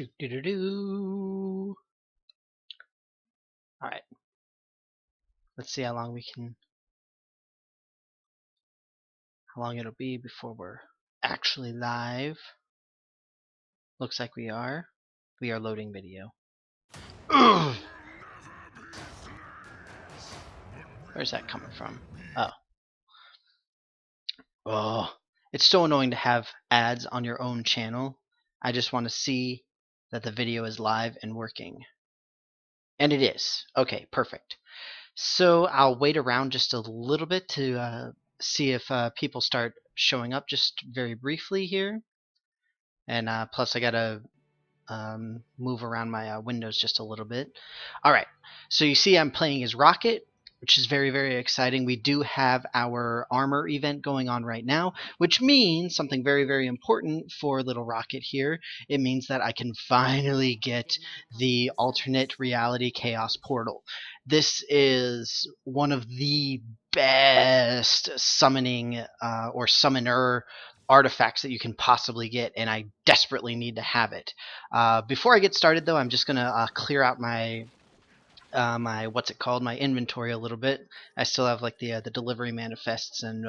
Do do do do. All right. Let's see how long it'll be before we're actually live. Looks like we are. We are loading video. Ugh. Where's that coming from? Oh, it's so annoying to have ads on your own channel. I just want to see that the video is live and working. And it is. Okay, perfect. So I'll wait around just a little bit to see if people start showing up just very briefly here. And plus I gotta move around my windows just a little bit. Alright, so you see I'm playing as Rocket, which is very, very exciting. We do have our armor event going on right now, which means something very, very important for little Rocket here. It means that I can finally get the alternate reality chaos portal. This is one of the best summoning or summoner artifacts that you can possibly get, and I desperately need to have it. Before I get started though, I'm just gonna clear out my my inventory a little bit. I still have like the delivery manifests and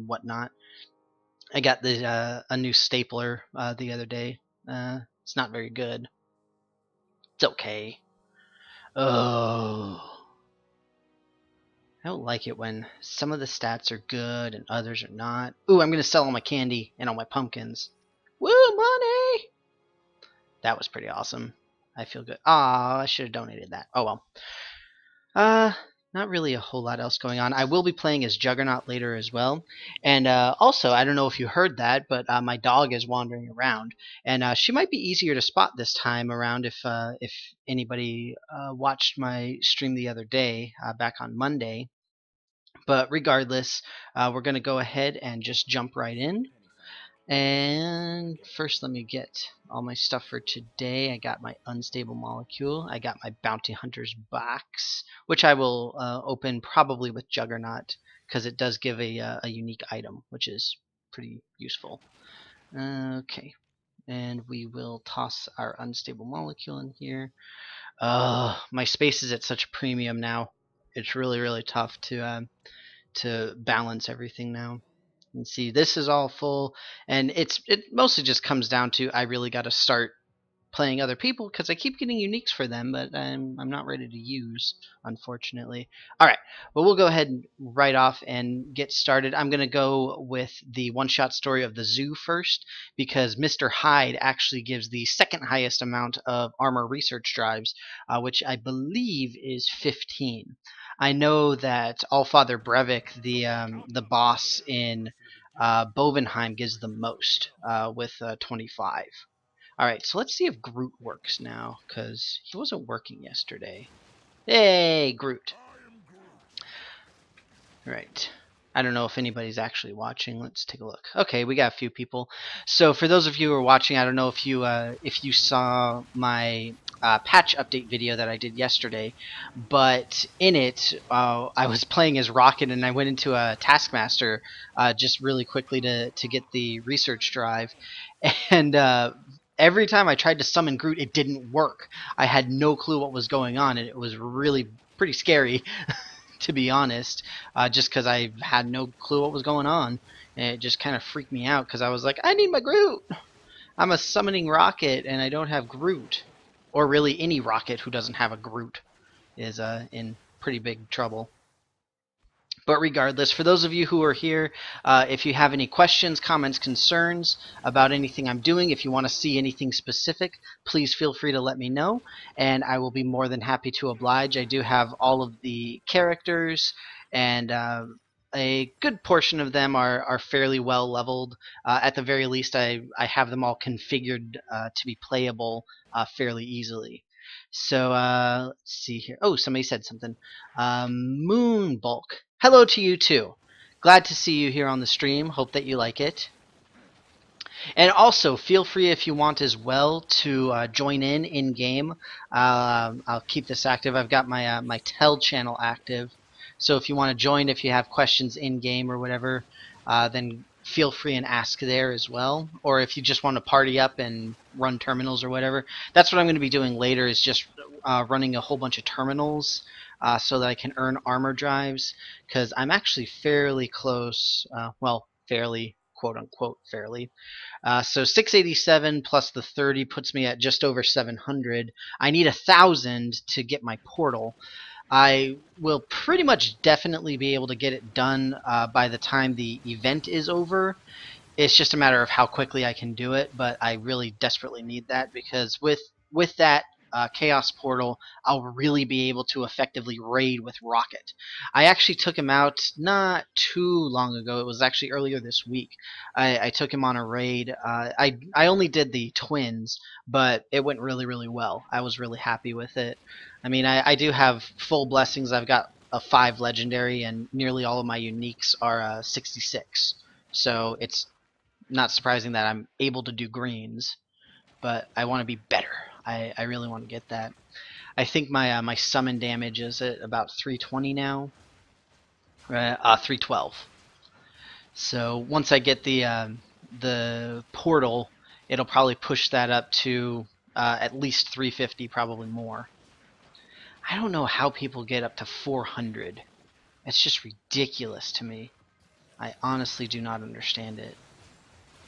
whatnot. I got the a new stapler the other day. It's not very good. It's okay. Oh, I don't like it when some of the stats are good and others are not. Ooh, I'm gonna sell all my candy and all my pumpkins. Woo, money! That was pretty awesome. I feel good. Aw, I should have donated that. Oh well. Not really a whole lot else going on. I will be playing as Juggernaut later as well. And also, I don't know if you heard that, but my dog is wandering around. And she might be easier to spot this time around if anybody watched my stream the other day, back on Monday. But regardless, we're going to go ahead and just jump right in. And first let me get all my stuff for today. I got my unstable molecule. I got my bounty hunter's box, which I will open probably with Juggernaut because it does give a unique item, which is pretty useful. Okay, and we will toss our unstable molecule in here. My space is at such a premium now. It's really, really tough to balance everything now. And see, this is all full, and it mostly just comes down to I really got to start playing other people because I keep getting uniques for them, but I'm not ready to use, unfortunately. All right, well, we'll go ahead and right off and get started. I'm gonna go with the one-shot story of the zoo first because Mr. Hyde actually gives the second highest amount of armor research drives, which I believe is 15. I know that Allfather Brevik, the boss in Bovenheim, gives the most with 25. Alright, so let's see if Groot works now, because he wasn't working yesterday. Hey, Groot! Alright. I don't know if anybody's actually watching. Let's take a look. Okay, we got a few people. So for those of you who are watching, I don't know if you saw my patch update video that I did yesterday, but in it I was playing as Rocket and I went into a Taskmaster just really quickly to get the research drive, and every time I tried to summon Groot, it didn't work. I had no clue what was going on, and it was really pretty scary. To be honest, just because I had no clue what was going on, and it just kind of freaked me out because I was like, I need my Groot! I'm a summoning Rocket and I don't have Groot. Or really any Rocket who doesn't have a Groot is in pretty big trouble. But regardless, for those of you who are here, if you have any questions, comments, concerns about anything I'm doing, if you want to see anything specific, please feel free to let me know, and I will be more than happy to oblige. I do have all of the characters, and a good portion of them are fairly well leveled. At the very least, I have them all configured to be playable fairly easily. So let's see here. Oh, somebody said something. Moonbulk. Hello to you too. Glad to see you here on the stream. Hope that you like it. And also, feel free if you want as well to join in game. I'll keep this active. I've got my my Tell channel active. So if you want to join, if you have questions in game or whatever, then feel free and ask there as well. Or if you just want to party up and run terminals or whatever, that's what I'm going to be doing later, is just running a whole bunch of terminals so that I can earn armor drives, because I'm actually fairly close, well, fairly, quote-unquote fairly. So 687 plus the 30 puts me at just over 700. I need 1,000 to get my portal. I will pretty much definitely be able to get it done by the time the event is over. It's just a matter of how quickly I can do it, but I really desperately need that, because with that Chaos Portal, I'll really be able to effectively raid with Rocket. I actually took him out not too long ago. It was actually earlier this week. I took him on a raid. I only did the twins, but it went really, really well. I was really happy with it. I mean, I do have full blessings. I've got a 5 legendary, and nearly all of my uniques are 66. So it's not surprising that I'm able to do greens, but I want to be better. I really want to get that. I think my summon damage is at about 320 now. 312. So once I get the portal, it'll probably push that up to at least 350, probably more. I don't know how people get up to 400. It's just ridiculous to me. I honestly do not understand it.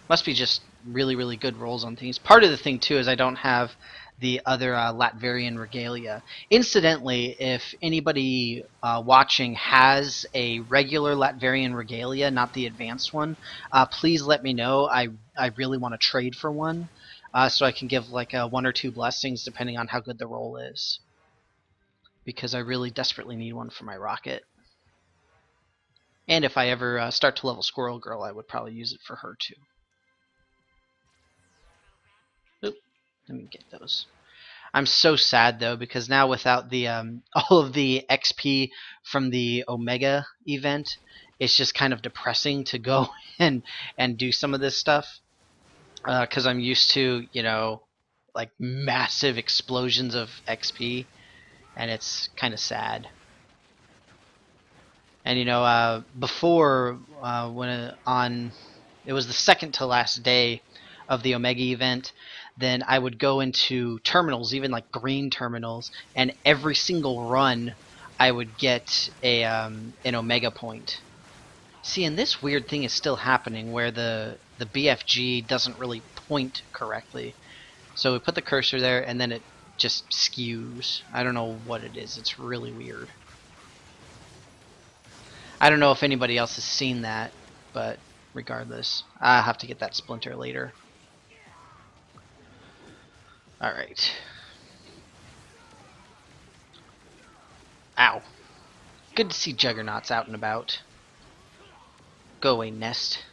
Must be just really, really good rolls on things. Part of the thing, too, is I don't have the other Latverian regalia. Incidentally, if anybody watching has a regular Latverian regalia, not the advanced one, please let me know. I really want to trade for one, so I can give like 1 or 2 blessings depending on how good the roll is. Because I really desperately need one for my rocket. And if I ever start to level Squirrel Girl, I would probably use it for her too. Oop, let me get those. I'm so sad though, because now without the all of the XP from the Omega event, it's just kind of depressing to go and do some of this stuff. Because I'm used to, you know, like massive explosions of XP, and it's kind of sad. And you know, before when it was the second to last day of the Omega event, then I would go into terminals, even like green terminals, and every single run I would get an Omega point. See, and this weird thing is still happening where the BFG doesn't really point correctly. So we put the cursor there and then it just skews. I don't know what it is. It's really weird. I don't know if anybody else has seen that, but regardless, I have to get that splinter later. Alright. Ow. Good to see Juggernauts out and about. Go away, Nest.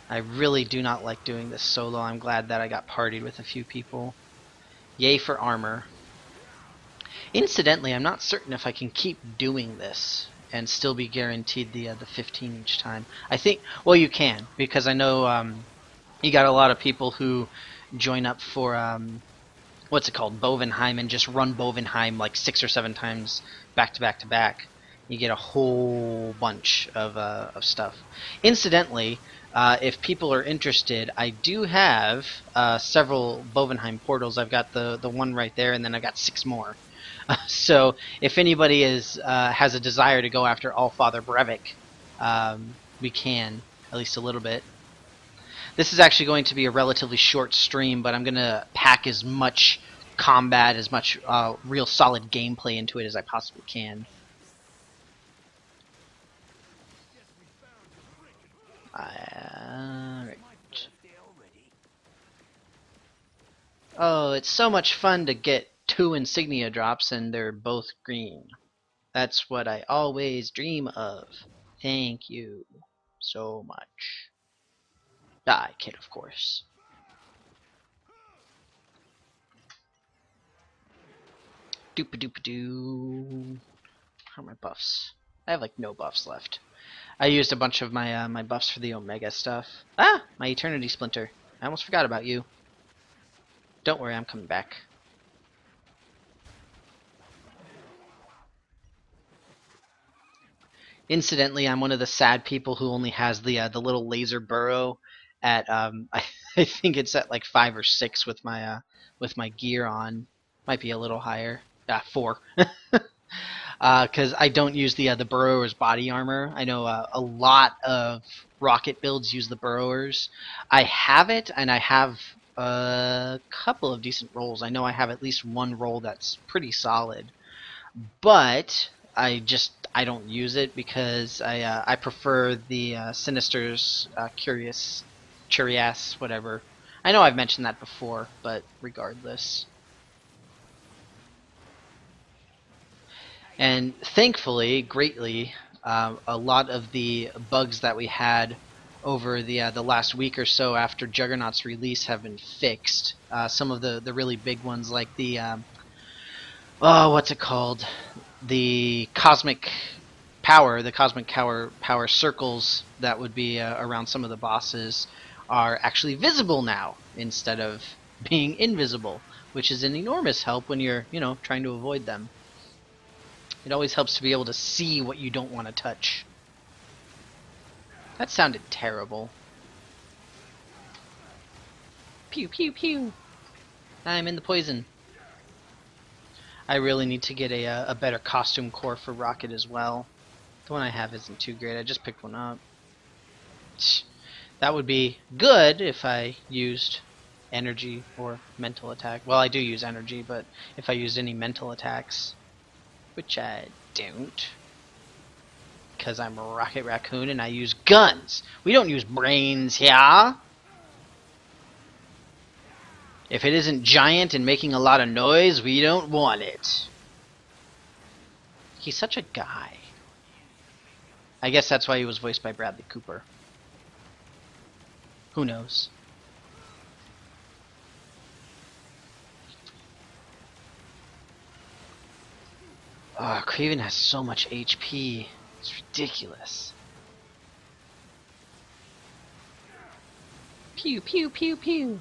I really do not like doing this solo. I'm glad that I got partied with a few people. Yay for armor. Incidentally, I'm not certain if I can keep doing this and still be guaranteed the 15 each time. I think, well, you can, because I know you got a lot of people who join up for what's it called, Bovenheim, and just run Bovenheim like 6 or 7 times back to back to back. You get a whole bunch of stuff. Incidentally, if people are interested, I do have several Bovenheim portals. I've got the one right there, and then I've got 6 more. So if anybody has a desire to go after Allfather Brevik, we can, at least a little bit. This is actually going to be a relatively short stream, but I'm going to pack as much combat, as much real solid gameplay into it as I possibly can. Alright. Oh, it's so much fun to get 2 insignia drops and they're both green. That's what I always dream of. Thank you so much. Die, kid, of course. Doop-a-doop-a-doo. How are my buffs? I have like no buffs left. I used a bunch of my my buffs for the Omega stuff. Ah! My Eternity Splinter. I almost forgot about you. Don't worry, I'm coming back. Incidentally, I'm one of the sad people who only has the little laser burrow at I think it's at like 5 or 6 with my gear on. Might be a little higher. 4. Because I don't use the burrower's body armor. I know a lot of rocket builds use the burrowers. I have it, and I have a couple of decent rolls. I know I have at least one roll that's pretty solid, but I don't use it because I prefer the Sinister's Curious, whatever. I know I've mentioned that before, but regardless. And thankfully, greatly, a lot of the bugs that we had over the last week or so after Juggernaut's release have been fixed. Some of the really big ones, like the oh, what's it called? The cosmic power circles that would be around some of the bosses are actually visible now instead of being invisible, which is an enormous help when you're, trying to avoid them. It always helps to be able to see what you don't want to touch. That sounded terrible. Pew pew pew. I'm in the poison. I really need to get a better costume core for Rocket as well. The one I have isn't too great. I just picked one up. That would be good if I used energy or mental attack. Well, I do use energy, but if I used any mental attacks, which I don't, because I'm a Rocket Raccoon and I use guns. We don't use brains here. If it isn't giant and making a lot of noise, we don't want it. He's such a guy. I guess that's why he was voiced by Bradley Cooper. Who knows? Oh, Kraven has so much HP. It's ridiculous. Pew, pew, pew, pew.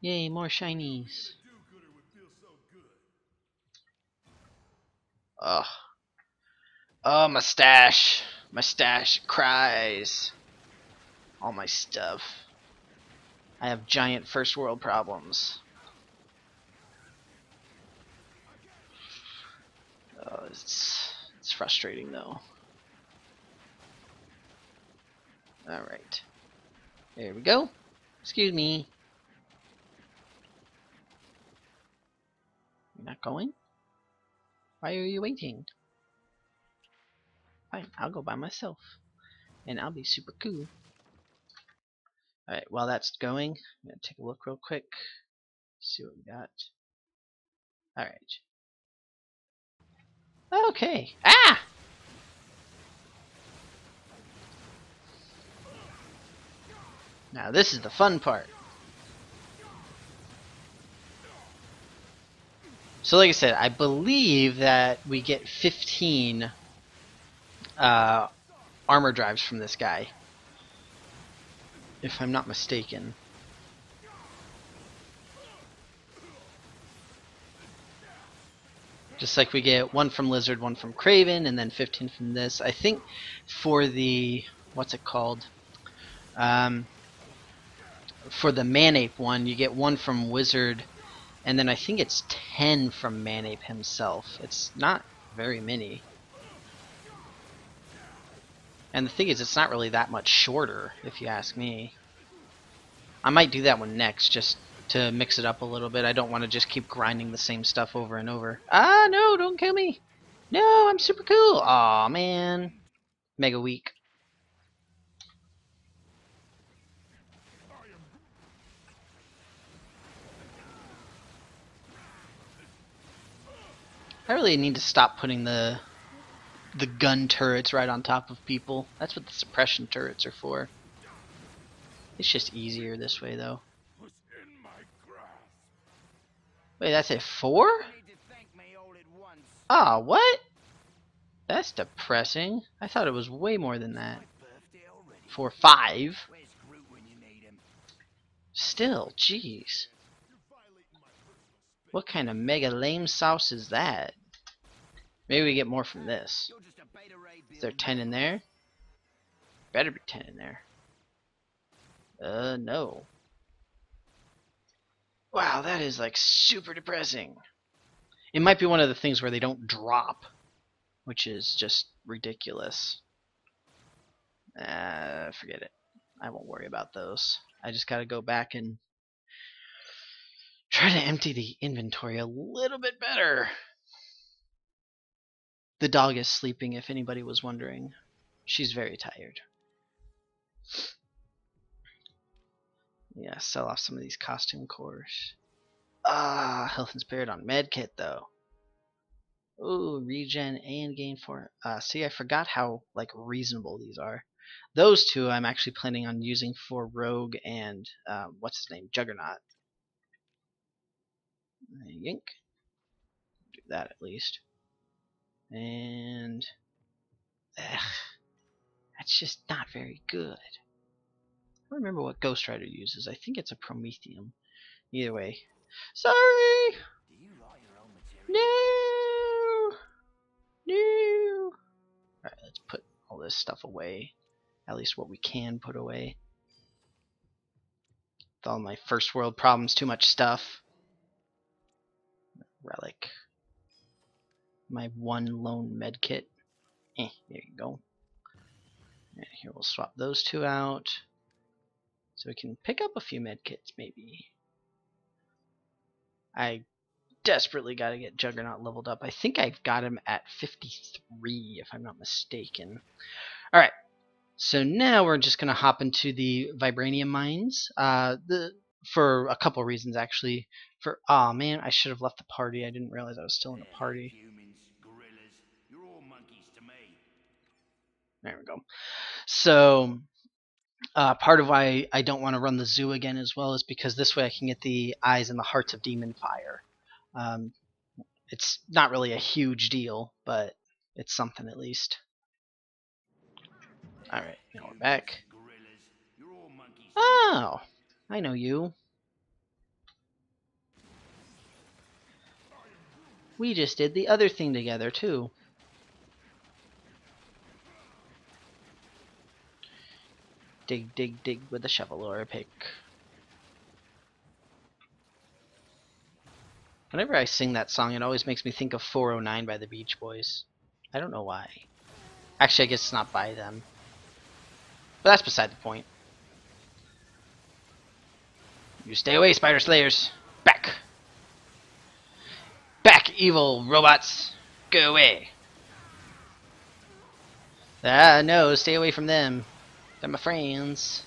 Yay, more shinies. Ugh. Oh, my stash. My stash cries. All my stuff. I have giant first world problems. Oh, it's frustrating though. Alright. There we go. Excuse me. You're not going? Why are you waiting? Fine, I'll go by myself. And I'll be super cool. Alright, while that's going, I'm going to take a look real quick. See what we got. Alright. Okay. Ah! Now this is the fun part. So like I said, I believe that we get 15 armor drives from this guy. If I'm not mistaken. Just like we get 1 from Lizard, 1 from Kraven, and then 15 from this. I think for the... what's it called? For the Manape one, you get 1 from Wizard, and then I think it's 10 from Manape himself. It's not very many. And the thing is, it's not really that much shorter, if you ask me. I might do that one next, just to mix it up a little bit. I don't want to just keep grinding the same stuff over and over. Ah, no, don't kill me. No, I'm super cool. Aw, man. Mega weak. I really need to stop putting the gun turrets right on top of people. That's what the suppression turrets are for. It's just easier this way, though. Wait, that's a 4? Ah, what? That's depressing. I thought it was way more than that. 4, 5? Still, jeez. What kind of mega lame sauce is that? Maybe we get more from this. Is there 10 in there? Better be 10 in there. No. Wow, that is like super depressing. It might be one of the things where they don't drop, which is just ridiculous. Forget it. I won't worry about those. I just gotta go back and try to empty the inventory a little bit better. The dog is sleeping, if anybody was wondering. She's very tired. Yeah, sell off some of these costume cores. Health and spirit on medkit though. Ooh, regen and gain for. See, I forgot how like reasonable these are. Those two I'm actually planning on using for Rogue and what's his name, Juggernaut. Yink. Do that at least. And that's just not very good. I don't remember what Ghost Rider uses. I think it's a Prometheum. Either way. Sorry! No! No! Alright, let's put all this stuff away. At least what we can put away. With all my first world problems, too much stuff. Relic. My one lone medkit. There you go. And here we'll swap those two out. So we can pick up a few medkits, maybe. I desperately got to get Juggernaut leveled up. I think I've got him at 53, if I'm not mistaken. Alright, so now we're just going to hop into the Vibranium mines. For a couple reasons, actually. Aw, man, I should have left the party. I didn't realize I was still in the party. There we go. So, part of why I don't want to run the zoo again as well is because this way I can get the Eyes and the Hearts of Demon Fire. It's not really a huge deal, but it's something at least. Alright, now we're back. Oh, I know you. We just did the other thing together, too. Dig, dig, dig with a shovel or a pick. Whenever I sing that song, it always makes me think of 409 by the Beach Boys. I don't know why. Actually, I guess it's not by them. But that's beside the point. You stay away, Spider Slayers! Back! Back, evil robots! Go away! No, stay away from them. They're my friends.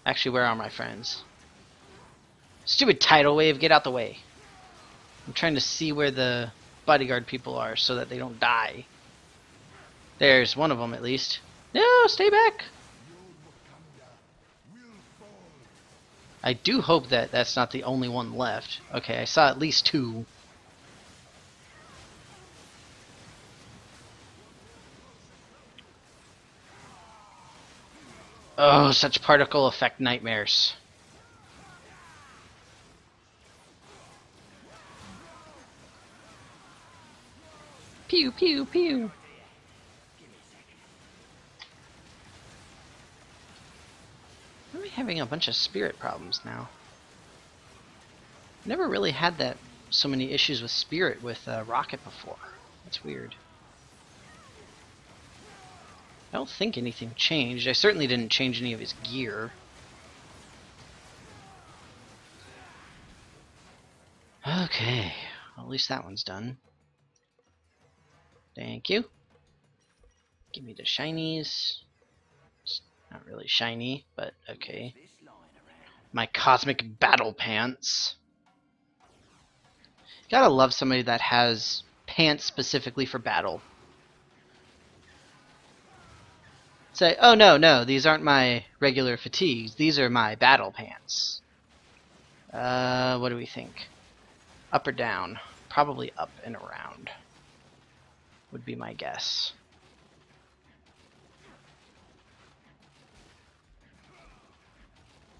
Actually, where are my friends? Stupid tidal wave, get out the way. I'm trying to see where the bodyguard people are so that they don't die. There's one of them at least. No, stay back! I do hope that that's not the only one left. Okay, I saw at least two. Oh, such particle effect nightmares. Pew, pew, pew. I'm having a bunch of spirit problems now. Never really had so many issues with spirit with Rocket before. That's weird. I don't think anything changed. I certainly didn't change any of his gear. Okay, well, at least that one's done. Thank you. Give me the shinies. It's not really shiny, but okay. My cosmic battle pants. Gotta love somebody that has pants specifically for battle. Say, oh no, these aren't my regular fatigues. These are my battle pants. What do we think? Up or down? Probably up and around. Would be my guess.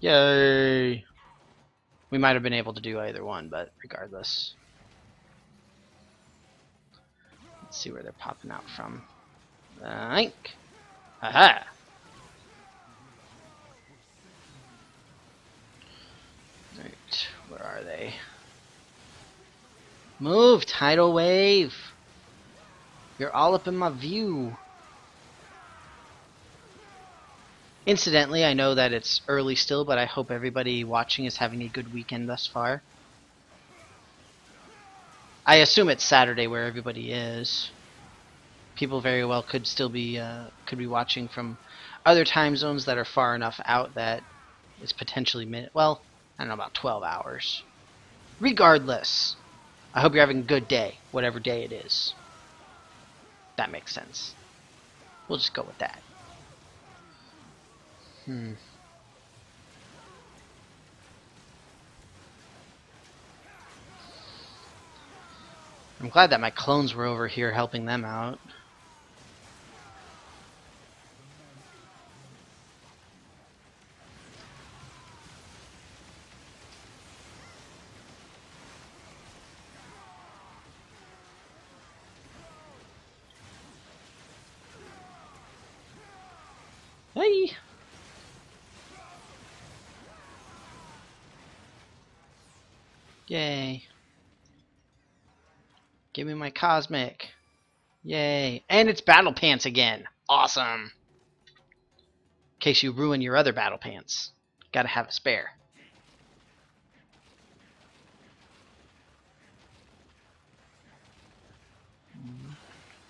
Yay! We might have been able to do either one, but regardless. Let's see where they're popping out from. Ink. Aha! Alright, where are they? Move, tidal wave! You're all up in my view. Incidentally, I know that it's early still, but I hope everybody watching is having a good weekend thus far. I assume it's Saturday where everybody is. People very well could still be watching from other time zones that are far enough out that it's potentially well, I don't know, about 12 hours. Regardless, I hope you're having a good day, whatever day it is. That makes sense. We'll just go with that. I'm glad that my clones were over here helping them out. Hey! Yay. Give me my cosmic. Yay. And it's battle pants again. Awesome. In case you ruin your other battle pants. Gotta have a spare.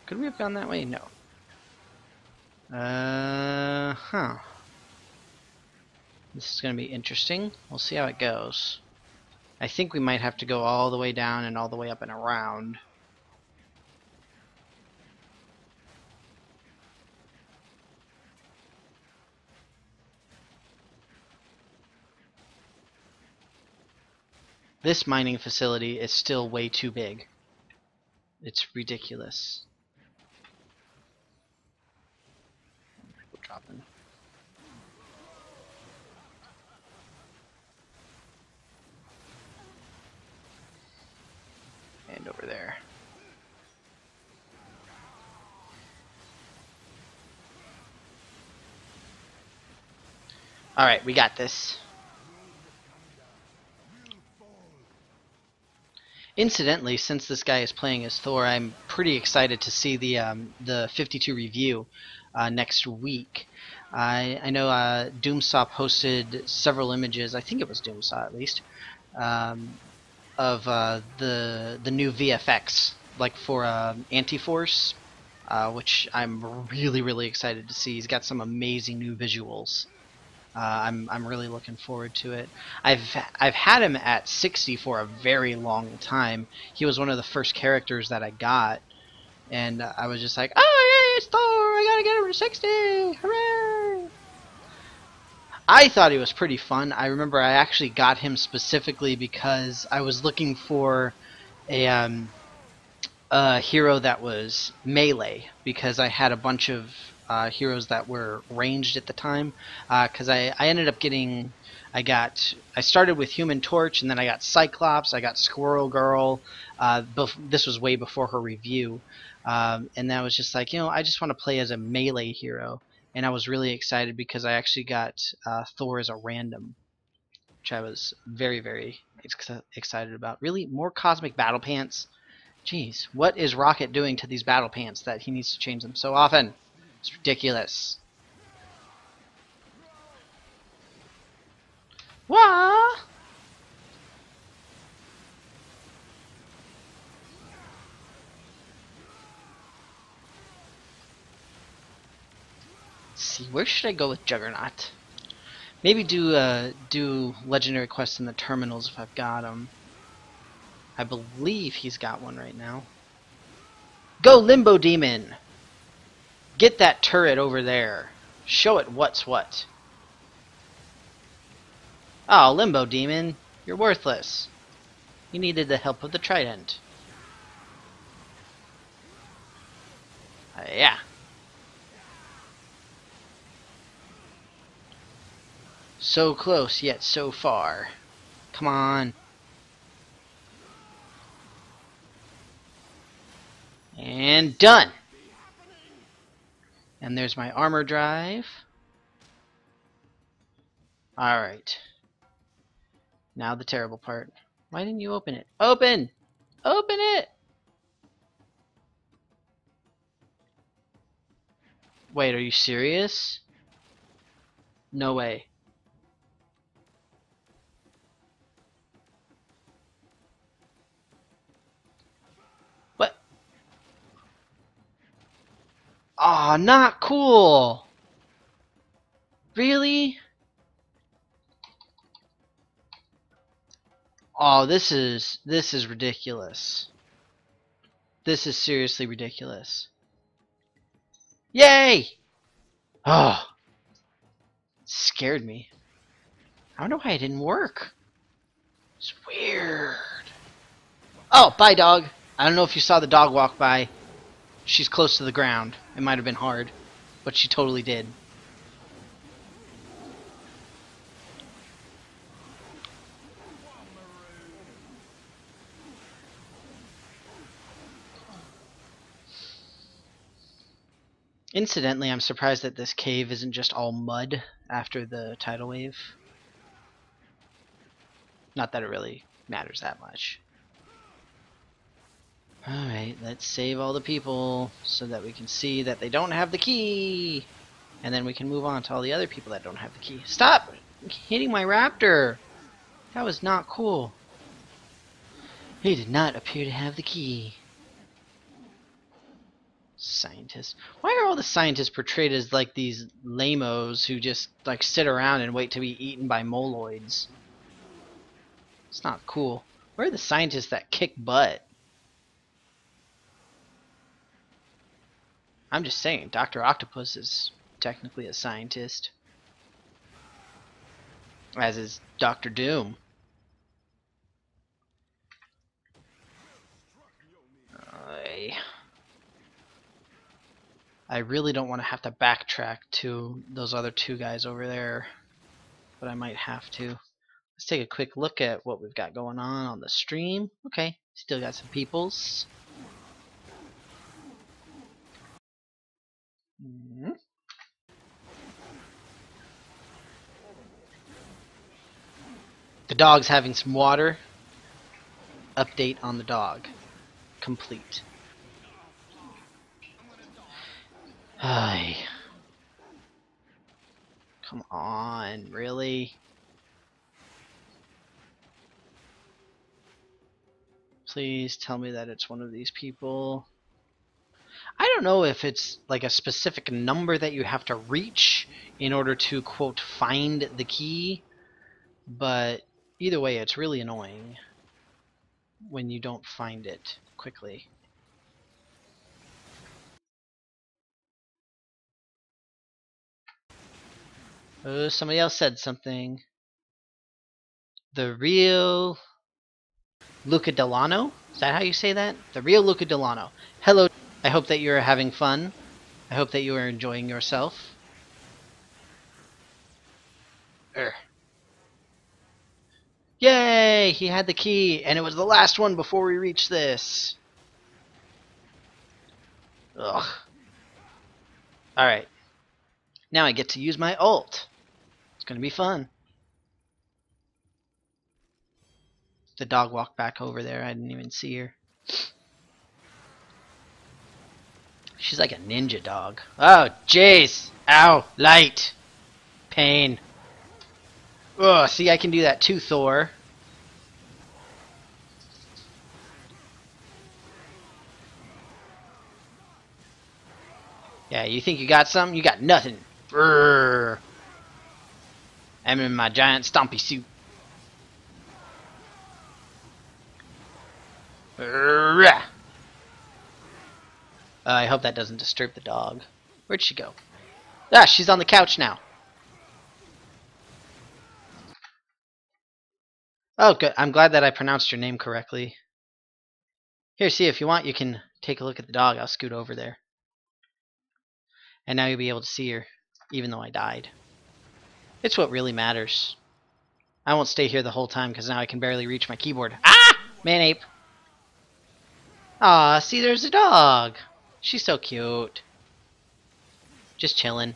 Could we have gone that way? No. Huh. This is gonna be interesting. We'll see how it goes. I think we might have to go all the way down and all the way up and around. This mining facility is still way too big. It's ridiculous. We're dropping. And over there. Alright, we got this. Incidentally, since this guy is playing as Thor, I'm pretty excited to see the 52 review next week. I know Doomsaw posted several images, I think it was Doomsaw at least, of the new VFX, like for Anti-Force, which I'm really excited to see. He's got some amazing new visuals. I'm really looking forward to it. I've had him at 60 for a very long time. He was one of the first characters that I got, and I was just like, oh yeah, it's Thor! I gotta get him to 60! Hooray! I thought he was pretty fun. I remember I actually got him specifically because I was looking for a hero that was melee, because I had a bunch of heroes that were ranged at the time, because I ended up getting, I started with Human Torch, and then I got Cyclops, I got Squirrel Girl. This was way before her review, and I was just like, I just want to play as a melee hero, and I was really excited because I actually got Thor as a random, which I was very excited about. Really, more cosmic battle pants? Jeez, what is Rocket doing to these battle pants that he needs to change them so often? It's ridiculous. Wah! Let's see, where should I go with Juggernaut? Maybe do legendary quests in the terminals if I've got them. I believe he's got one right now. Go Limbo Demon! Get that turret over there. Show it what's what. Oh, Limbo Demon, you're worthless. You needed the help of the Trident. Yeah. So close, yet so far. Come on. And done. And there's my armor drive. Alright. Now the terrible part. Why didn't you open it? Open! Open it! Wait, are you serious? No way. What? Aw, not cool! Really? Oh, this is ridiculous. This is seriously ridiculous. Yay! Oh, scared me. I wonder why it didn't work. It's weird. Oh, bye, dog. I don't know if you saw the dog walk by. She's close to the ground. It might have been hard, but she totally did. Incidentally, I'm surprised that this cave isn't just all mud after the tidal wave. Not that it really matters that much. Alright, let's save all the people so that we can see that they don't have the key. And then we can move on to all the other people that don't have the key. Stop hitting my raptor! That was not cool. He did not appear to have the key. Scientists. Why are all the scientists portrayed as like these lamos who just like sit around and wait to be eaten by moloids? It's not cool. Where are the scientists that kick butt? I'm just saying, Dr. Octopus is technically a scientist. As is Dr. Doom. I really don't want to have to backtrack to those other two guys over there, but I might have to. Let's take a quick look at what we've got going on the stream. Okay, still got some peoples. The dog's having some water. Update on the dog. Complete. Ay. Come on, really? Please tell me that it's one of these people. I don't know if it's like a specific number that you have to reach in order to, quote, find the key, but either way, it's really annoying when you don't find it quickly. Oh, somebody else said something. The real Luca Delano? Is that how you say that? The real Luca Delano. Hello. I hope that you're having fun. I hope that you are enjoying yourself. Yay! He had the key, and it was the last one before we reached this. Ugh. Alright. Now I get to use my ult. It's gonna be fun. The dog walked back over there. I didn't even see her. She's like a ninja dog. Oh, jeez! Ow! Light! Pain. Ugh, see, I can do that too, Thor. Yeah, you think you got something? You got nothing. Brrr. I'm in my giant stompy suit. I hope that doesn't disturb the dog. Where'd she go? Ah, she's on the couch now. Oh, good. I'm glad that I pronounced your name correctly. Here, see, if you want, you can take a look at the dog. I'll scoot over there. And now you'll be able to see her, even though I died. It's what really matters. I won't stay here the whole time because now I can barely reach my keyboard. Ah! Manape. Aw, see, there's a dog. She's so cute. Just chilling.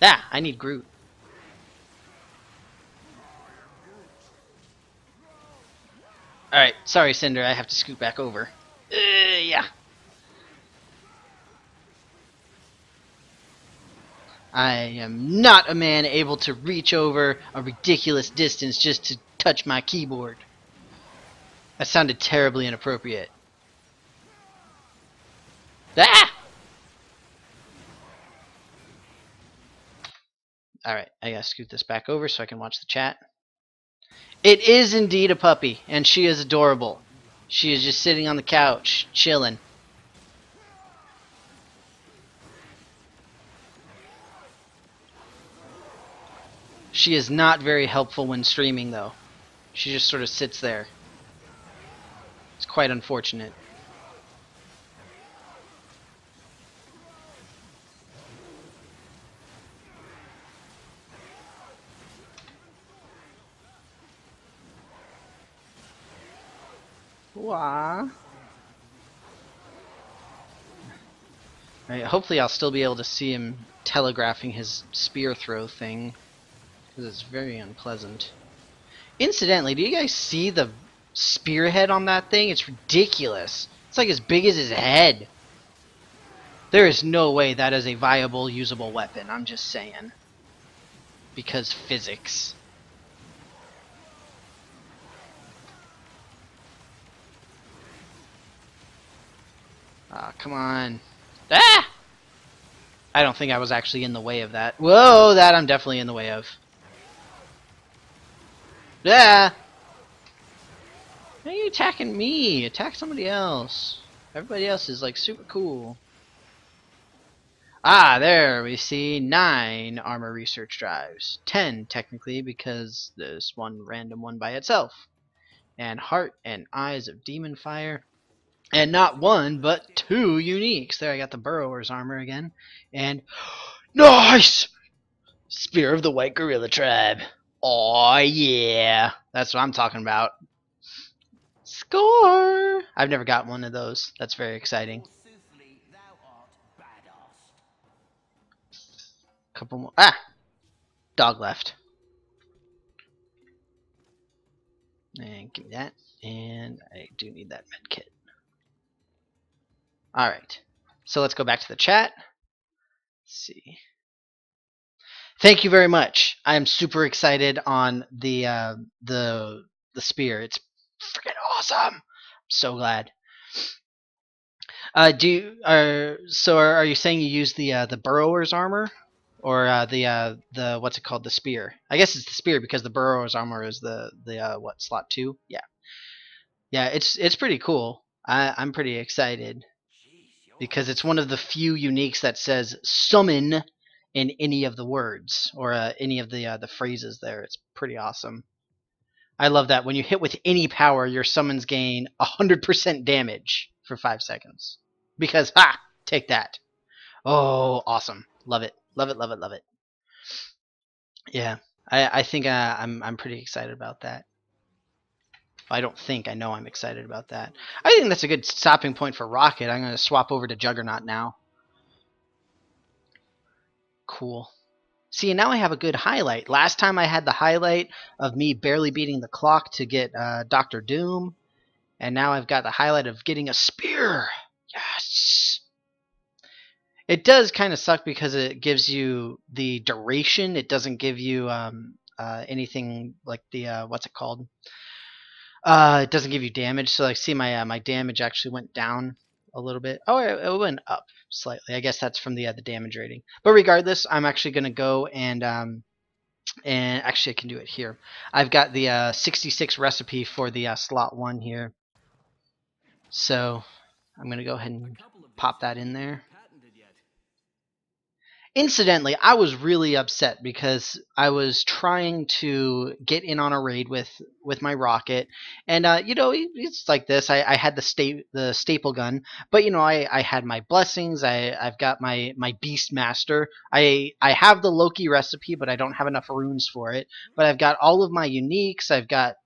Ah, I need Groot. Alright, sorry Cinder, I have to scoot back over. Yeah. I am not a man able to reach over a ridiculous distance just to touch my keyboard. That sounded terribly inappropriate. Ah! Alright, I gotta scoot this back over so I can watch the chat. It is indeed a puppy, and she is adorable. She is just sitting on the couch, chilling. She is not very helpful when streaming, though. She just sort of sits there. It's quite unfortunate. Wah. Alright, hopefully I'll still be able to see him telegraphing his spear throw thing, because it's very unpleasant. Incidentally, do you guys see the spearhead on that thing? It's ridiculous. It's like as big as his head. There is no way that is a viable, usable weapon, I'm just saying. Because physics. Ah, come on. Ah! I don't think I was actually in the way of that. Whoa, that I'm definitely in the way of. Ah! Why are you attacking me? Attack somebody else. Everybody else is like super cool. Ah, there we see 9 armor research drives. 10 technically because there's one random one by itself. And Heart and Eyes of Demon Fire. And not 1, but 2 uniques. There, I got the Burrower's armor again. And nice! Spear of the White Gorilla Tribe. Oh yeah, that's what I'm talking about. Score! I've never got one of those. That's very exciting. Couple more. Ah! Dog left. And give me that. And I do need that med kit. Alright. So let's go back to the chat. Let's see. Thank you very much. I am super excited on the spear. It's freaking awesome. I'm so glad. Are you saying you use the Burrower's armor, or the what's it called, the spear? I guess it's the spear because the Burrower's armor is the what, slot 2? Yeah, yeah. It's pretty cool. I'm pretty excited because it's one of the few uniques that says summon in any of the words or any of the phrases there. It's pretty awesome. I love that. When you hit with any power, your summons gain 100% damage for 5 seconds. Because, ha! Take that. Oh, awesome. Love it. Love it, love it, love it. Yeah. I think I'm pretty excited about that. I don't think. I know I'm excited about that. I think that's a good stopping point for Rocket. I'm going to swap over to Juggernaut now. Cool. See, now I have a good highlight. Last time I had the highlight of me barely beating the clock to get Dr. Doom. And now I've got the highlight of getting a spear. Yes! It does kind of suck because it gives you the duration. It doesn't give you anything like the, what's it called? It doesn't give you damage. So like, see, my damage actually went down a little bit. Oh, it went up slightly. I guess that's from the damage rating. But regardless, I'm actually going to go and actually I can do it here. I've got the 66 recipe for the slot 1 here. So I'm going to go ahead and pop that in there. Incidentally, I was really upset because I was trying to get in on a raid with my rocket, and it's like this. I had the staple gun, but I had my blessings. I've got my beast master. I have the Loki recipe, but I don't have enough runes for it. But I've got all of my uniques. I've got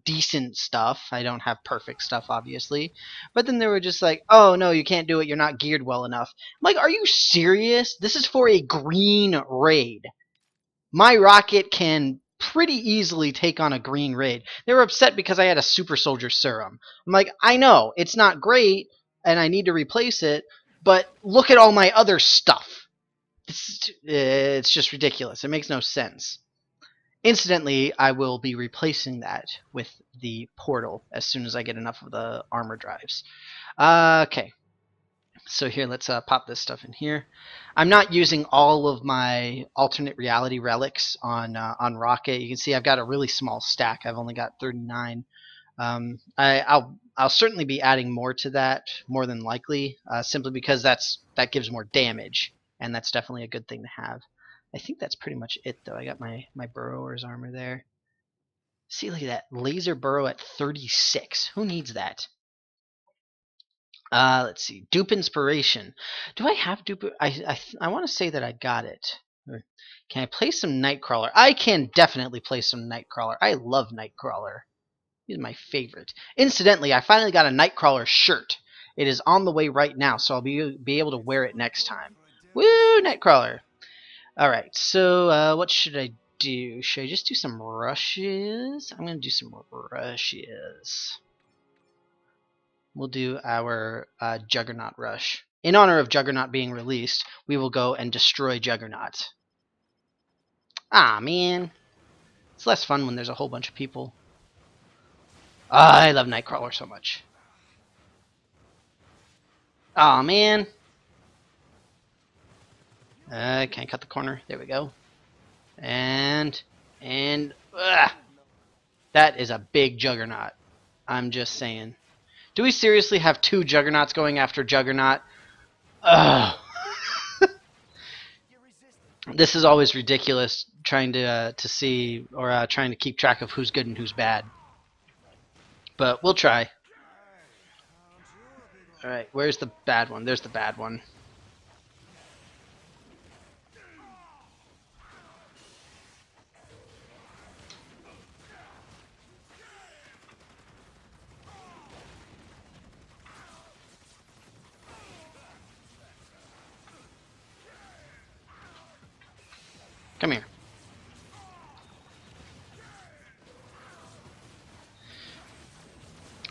decent stuff. I don't have perfect stuff, obviously. But then they were just like, oh, no, you can't do it. You're not geared well enough. I'm like, are you serious? This is for a green raid. My rocket can pretty easily take on a green raid. They were upset because I had a super soldier serum. I'm like, I know, it's not great, and I need to replace it, but look at all my other stuff. It's just ridiculous. It makes no sense. Incidentally, I will be replacing that with the portal as soon as I get enough of the armor drives. Okay, so here, let's pop this stuff in here. I'm not using all of my alternate reality relics on Rocket. You can see I've got a really small stack. I've only got 39. I'll certainly be adding more to that, more than likely, simply because that gives more damage, and that's definitely a good thing to have. I think that's pretty much it, though. I got my burrower's armor there. See, look at that. Laser burrow at 36. Who needs that? Let's see. Dupe inspiration. Do I have dupe? I want to say that I got it. Can I play some Nightcrawler? I can definitely play some Nightcrawler. I love Nightcrawler. He's my favorite. Incidentally, I finally got a Nightcrawler shirt. It is on the way right now, so I'll be able to wear it next time. Woo, Nightcrawler! Alright, so what should I do? Should I just do some rushes? I'm going to do some rushes. We'll do our Juggernaut rush. In honor of Juggernaut being released, we will go and destroy Juggernaut. Ah, man. It's less fun when there's a whole bunch of people. I love Nightcrawler so much. Ah, man. Can I cut the corner? There we go. And that is a big Juggernaut. I'm just saying. Do we seriously have two Juggernauts going after Juggernaut? Ugh. This is always ridiculous, trying to see, or trying to keep track of who's good and who's bad. But we'll try. Alright, where's the bad one? There's the bad one. Come here.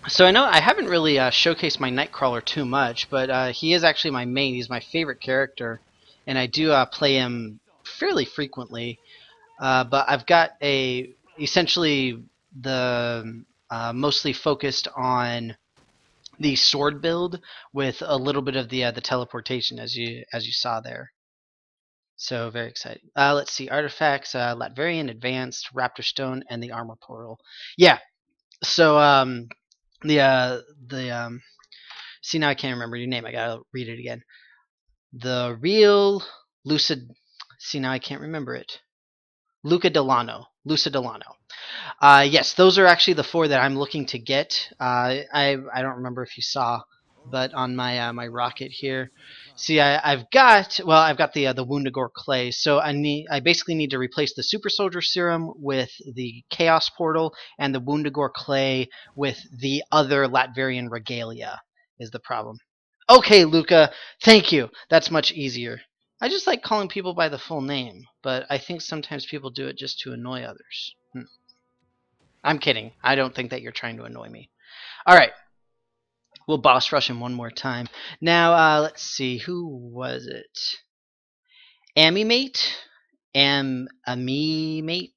So I know I haven't really showcased my Nightcrawler too much, but he is actually my main. He's my favorite character, and I do play him fairly frequently. But I've got essentially the mostly focused on the sword build with a little bit of the teleportation, as you saw there. So very exciting. Let's see, artifacts, Latverian Advanced, Raptor Stone, and the Armor Portal. Yeah. So see, now I can't remember your name. I gotta read it again. The real Lucid. See, now I can't remember it. Luca Delano. Luca Delano. Yes, those are actually the 4 that I'm looking to get. I don't remember if you saw, but on my my rocket here, see, I've got the Woundagore clay. So I basically need to replace the Super Soldier Serum with the Chaos Portal, and the Woundagore clay with the other Latverian Regalia. Is the problem? Okay, Luca, thank you. That's much easier. I just like calling people by the full name, but I think sometimes people do it just to annoy others. I'm kidding. I don't think that you're trying to annoy me. Alright. We'll boss rush him one more time. Now, let's see. Who was it? Amimate? Amimate?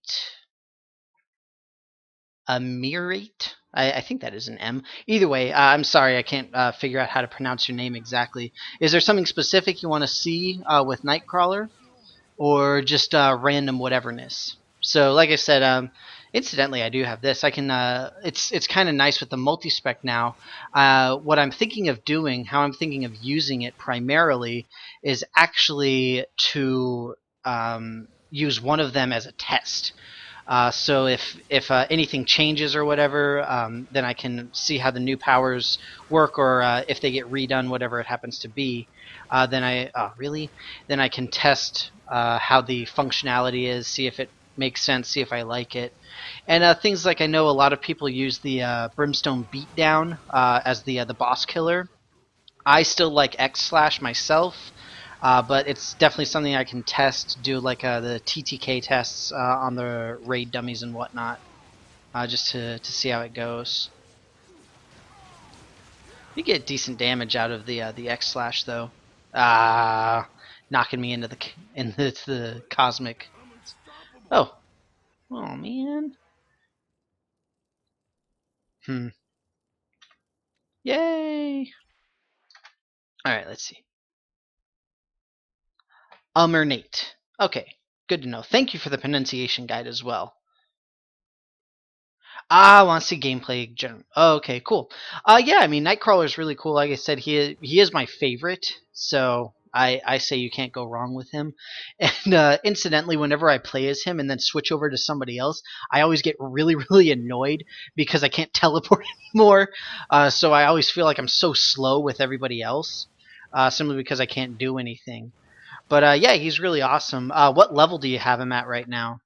Amirate? I think that is an M. Either way, I'm sorry, I can't figure out how to pronounce your name exactly. Is there something specific you want to see with Nightcrawler? Or just random whateverness? So, like I said, Incidentally, I do have this. I can. It's kind of nice with the multi-spec now. What I'm thinking of doing, how I'm thinking of using it primarily, is actually to use one of them as a test. So if anything changes or whatever, then I can see how the new powers work, or if they get redone, whatever it happens to be. Then then I can test how the functionality is, see if it makes sense, see if I like it, and things like I know a lot of people use the Brimstone Beatdown as the boss killer. I still like X Slash myself. But it's definitely something I can test, do like the TTK tests on the raid dummies and whatnot, just to see how it goes. You get decent damage out of the X Slash though, knocking me into the cosmic. Oh, oh man. Yay! All right, let's see. Umernate. Okay, good to know. Thank you for the pronunciation guide as well. I want to see gameplay. Oh, okay, cool. Yeah, I mean, Nightcrawler is really cool. Like I said, he is my favorite, so I say you can't go wrong with him. And incidentally, whenever I play as him and then switch over to somebody else, I always get really, really annoyed because I can't teleport anymore. So I always feel like I'm so slow with everybody else, simply because I can't do anything. But yeah, he's really awesome. What level do you have him at right now?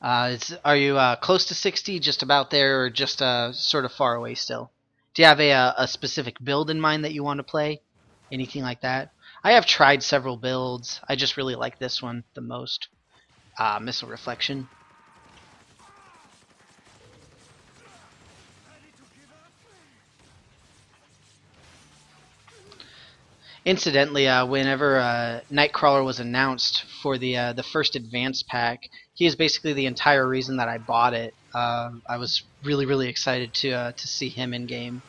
Are you close to 60, just about there, or just sort of far away still? Do you have a specific build in mind that you want to play? Anything like that? I have tried several builds. I just really like this one the most. Missile Reflection. Incidentally, whenever Nightcrawler was announced for the first advanced pack, he is basically the entire reason that I bought it. I was really, really excited to see him in game.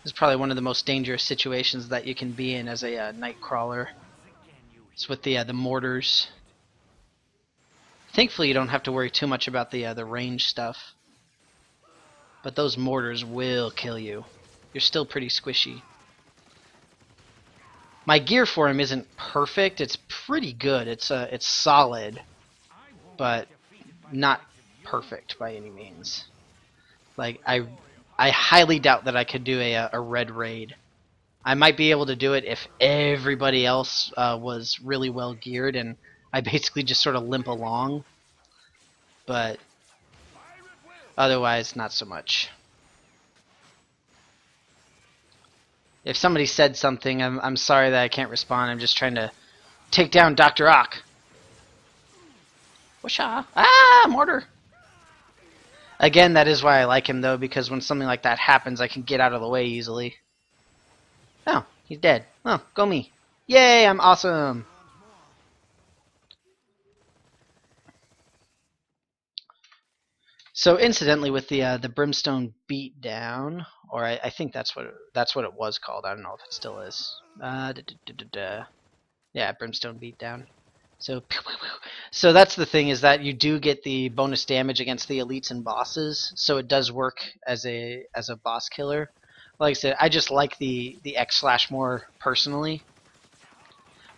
This is probably one of the most dangerous situations that you can be in as a Nightcrawler. It's with the mortars. Thankfully, you don't have to worry too much about the range stuff. But those mortars will kill you. You're still pretty squishy. My gear for him isn't perfect. It's pretty good. It's solid, but not perfect by any means. Like I highly doubt that I could do a red raid. I might be able to do it if everybody else was really well geared and I basically just sort of limp along. But otherwise, not so much. If somebody said something, I'm sorry that I can't respond. I'm just trying to take down Dr. Ock. Whoosha! Ah, mortar! Again, that is why I like him, though, because when something like that happens, I can get out of the way easily. Oh, he's dead. Oh, go me. Yay, I'm awesome! So, incidentally, with the Brimstone Beatdown, or I think that's what it was called. I don't know if it still is. Yeah, Brimstone Beatdown. So that's the thing, is that you do get the bonus damage against the elites and bosses, so it does work as a boss killer. Like I said, I just like the X Slash more personally.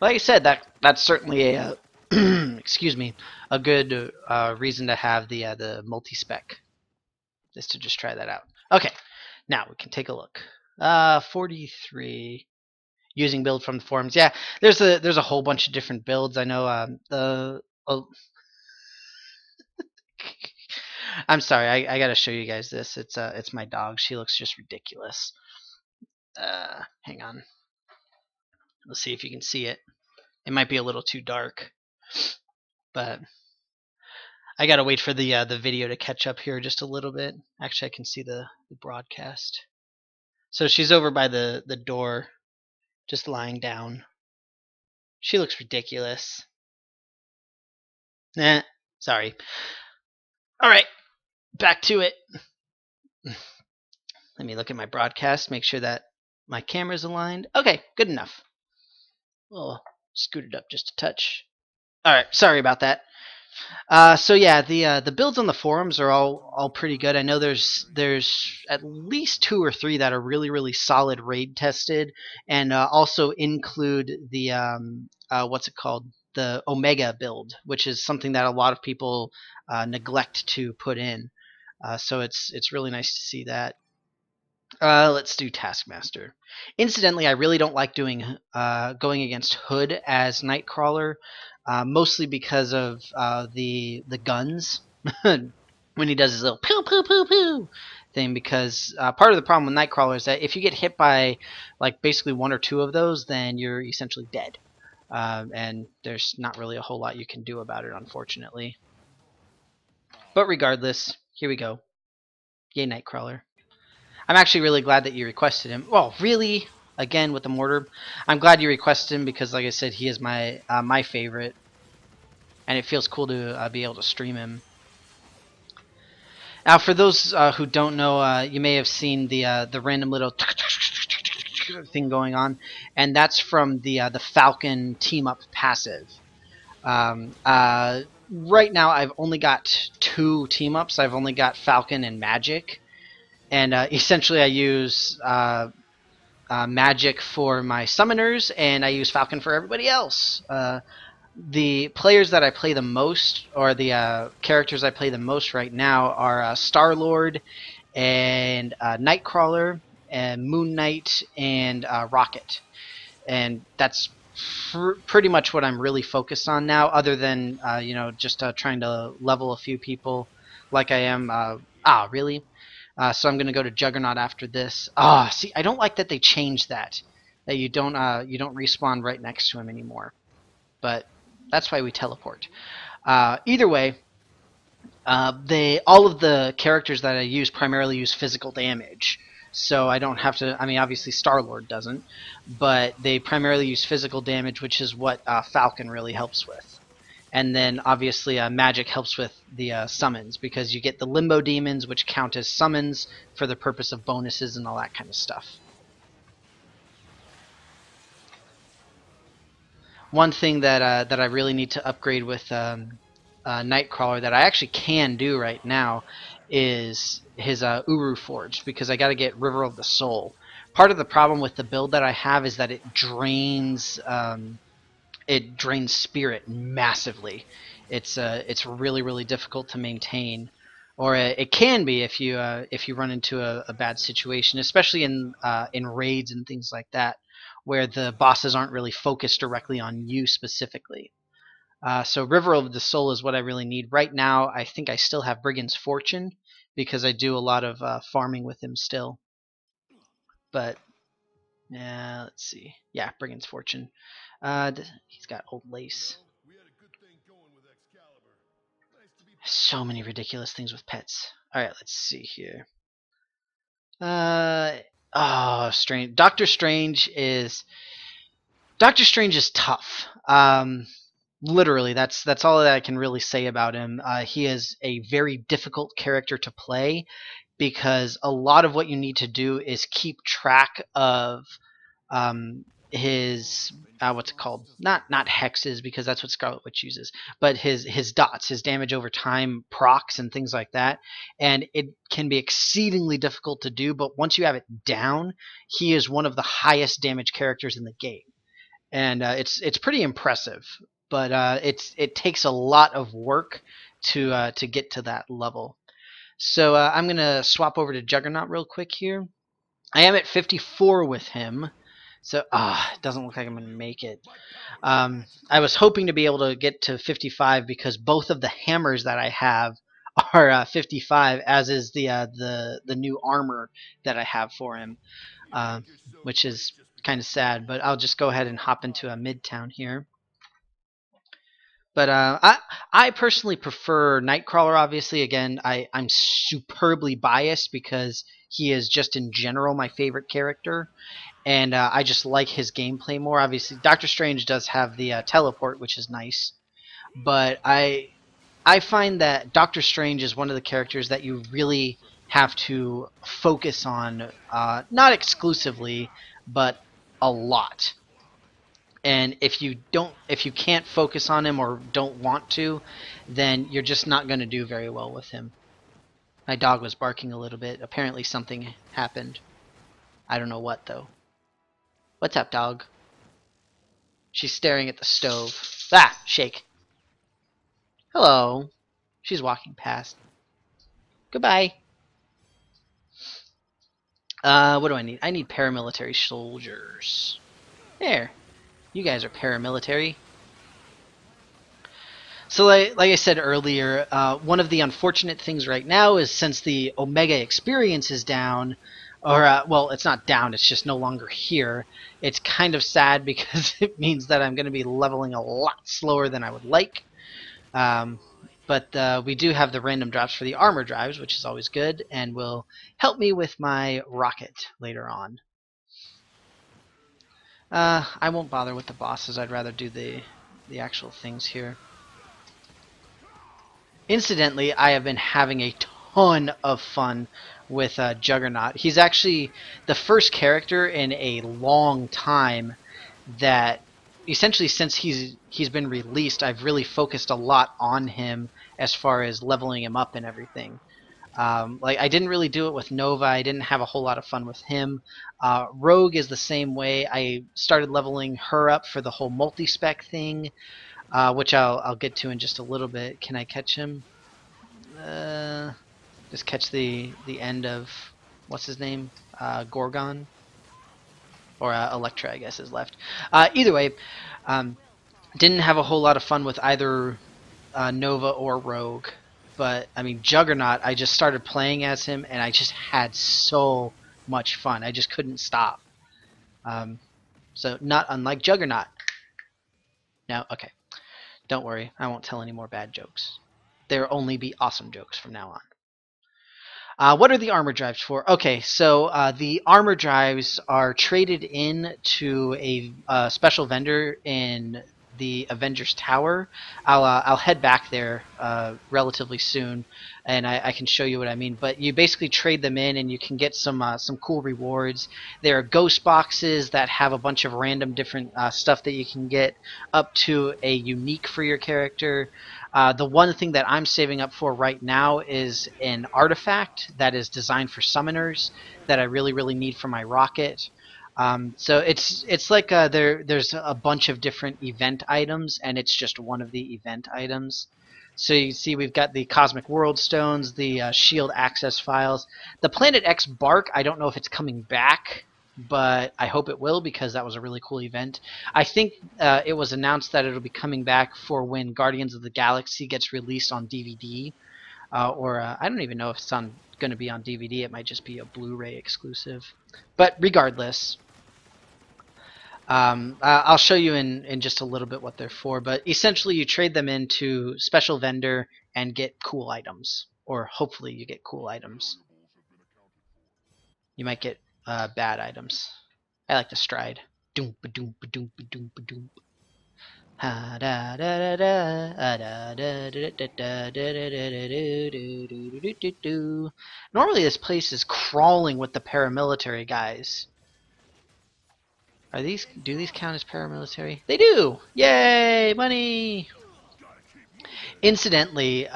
Like I said, that's certainly a excuse me, a good reason to have the multi-spec, is to just try that out. Okay, now we can take a look. 43. Using build from the forums. Yeah, there's a whole bunch of different builds. I know I'm sorry, I gotta show you guys this. It's my dog. She looks just ridiculous. Hang on. Let's see if you can see it. It might be a little too dark, but I gotta wait for the video to catch up here just a little bit. Actually, I can see the broadcast. So she's over by the door, just lying down. She looks ridiculous. Nah, sorry. All right, back to it. Let me look at my broadcast, make sure that my camera's aligned. Okay, good enough. We'll scoot it up just a touch. All right, sorry about that. So yeah, the builds on the forums are all pretty good. I know there's at least two or three that are really solid raid tested, and also include the what's it called, the Omega build, which is something that a lot of people neglect to put in. So it's really nice to see that. Let's do Taskmaster. Incidentally, I really don't like doing going against Hood as Nightcrawler, mostly because of the guns when he does his little pew pew pew pew thing. Because part of the problem with Nightcrawler is that if you get hit by like basically one or two of those, then you're essentially dead, and there's not really a whole lot you can do about it, unfortunately. But regardless, here we go. Yay, Nightcrawler. I'm actually really glad that you requested him. Well, really? Again with the mortar? I'm glad you requested him because, like I said, he is my my favorite, and it feels cool to be able to stream him. Now, for those who don't know, you may have seen the random little thing going on, and that's from the Falcon team up passive. Right now, I've only got 2 team ups. I've only got Falcon and Magic. And essentially I use Magic for my summoners, and I use Falcon for everybody else. The players that I play the most, or the characters I play the most right now, are Star-Lord, and Nightcrawler, and Moon Knight, and Rocket. And that's pretty much what I'm really focused on now, other than you know, just trying to level a few people like I am. Really? So I'm gonna go to Juggernaut after this. See, I don't like that they changed that. That you don't respawn right next to him anymore. But that's why we teleport. Either way, all of the characters that I use primarily use physical damage. So I don't have to. I mean, obviously Star-Lord doesn't, but they primarily use physical damage, which is what Falcon really helps with. And then obviously Magic helps with the summons, because you get the Limbo Demons, which count as summons for the purpose of bonuses and all that kind of stuff. One thing that I really need to upgrade with Nightcrawler, that I actually can do right now, is his Uru Forge, because I got to get River of the Soul. Part of the problem with the build that I have is that it drains spirit massively. It's really difficult to maintain, or it can be if you run into a bad situation, especially in raids and things like that, where the bosses aren't really focused directly on you specifically. So River of the Soul is what I really need right now. I think I still have Brigand's Fortune because I do a lot of farming with him still. But yeah, let's see. Yeah, Brigand's Fortune. He's got Old Lace. So many ridiculous things with pets. Alright, let's see here. Strange. Doctor Strange is tough. Literally, that's all that I can really say about him. He is a very difficult character to play, because a lot of what you need to do is keep track of his what's it called? Not hexes, because that's what Scarlet Witch uses, but his dots, his damage over time procs and things like that. And it can be exceedingly difficult to do, but once you have it down, he is one of the highest damage characters in the game, and it's pretty impressive. But it takes a lot of work to get to that level. So I'm gonna swap over to Juggernaut real quick here. I am at 54 with him. So, it doesn't look like I'm going to make it. I was hoping to be able to get to 55, because both of the hammers that I have are 55, as is the new armor that I have for him, which is kind of sad. But I'll just go ahead and hop into a Midtown here. But I personally prefer Nightcrawler, obviously. Again, I'm superbly biased because he is just in general my favorite character. And I just like his gameplay more. Obviously, Doctor Strange does have the teleport, which is nice. But I find that Doctor Strange is one of the characters that you really have to focus on, not exclusively, but a lot. And if you can't focus on him or don't want to, then you're just not going to do very well with him. My dog was barking a little bit. Apparently something happened. I don't know what, though. What's up, dog? She's staring at the stove. Ah! Shake. Hello. She's walking past. Goodbye. What do I need? I need paramilitary soldiers. There. You guys are paramilitary. So like I said earlier, one of the unfortunate things right now is since the Omega experience is down, or well, it's not down, it's just no longer here. It's kind of sad because it means that I'm going to be leveling a lot slower than I would like. But we do have the random drops for the armor drives, which is always good, and will help me with my rocket later on. I won't bother with the bosses. I'd rather do the actual things here. Incidentally, I have been having a ton of fun with Juggernaut. He's actually the first character in a long time that, essentially since he's been released, I've really focused a lot on him as far as leveling him up and everything. Like I didn't really do it with Nova. I didn't have a whole lot of fun with him. Rogue is the same way. I started leveling her up for the whole multi-spec thing. Which I'll get to in just a little bit. Can I catch him? Just catch the end of what's his name? Gorgon, or Electra, I guess is left. Either way, didn't have a whole lot of fun with either Nova or Rogue, but I mean Juggernaut. I just started playing as him, and I just had so much fun. I just couldn't stop. So not unlike Juggernaut. Now, okay. Don't worry, I won't tell any more bad jokes. There'll only be awesome jokes from now on. What are the armor drives for? Okay, so the armor drives are traded in to a special vendor in the Avengers Tower. I'll head back there relatively soon, and I can show you what I mean. But you basically trade them in, and you can get some cool rewards. There are ghost boxes that have a bunch of random different stuff that you can get, up to a unique for your character. The one thing that I'm saving up for right now is an artifact that is designed for summoners that I really need for my rocket. So it's like there's a bunch of different event items, and it's just one of the event items. So you see we've got the Cosmic World Stones, the Shield Access Files. The Planet X Bark, I don't know if it's coming back, but I hope it will because that was a really cool event. I think it was announced that it'll be coming back for when Guardians of the Galaxy gets released on DVD. Or I don't even know if it's going to be on DVD. It might just be a Blu-ray exclusive. But regardless, I'll show you in just a little bit what they're for, but essentially you trade them into special vendor and get cool items, or hopefully you get cool items. You might get bad items. I like to stride. Doom ba doom ba doom ba doom ba doom. Ha da da da da da da da da da da da da. Normally this place is crawling with the paramilitary guys. Do these count as paramilitary? They do! Yay! Money! Incidentally,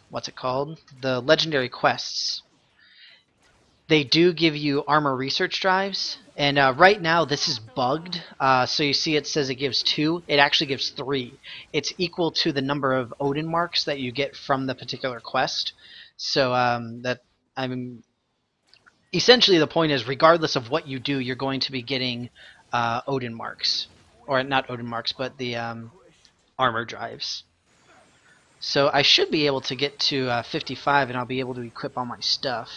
what's it called? The legendary quests. They do give you armor research drives, and right now this is bugged. So you see it says it gives 2. It actually gives 3. It's equal to the number of Odin marks that you get from the particular quest. So essentially the point is, regardless of what you do, you're going to be getting Odin marks. Or not Odin marks, but the armor drives. So I should be able to get to 55 and I'll be able to equip all my stuff.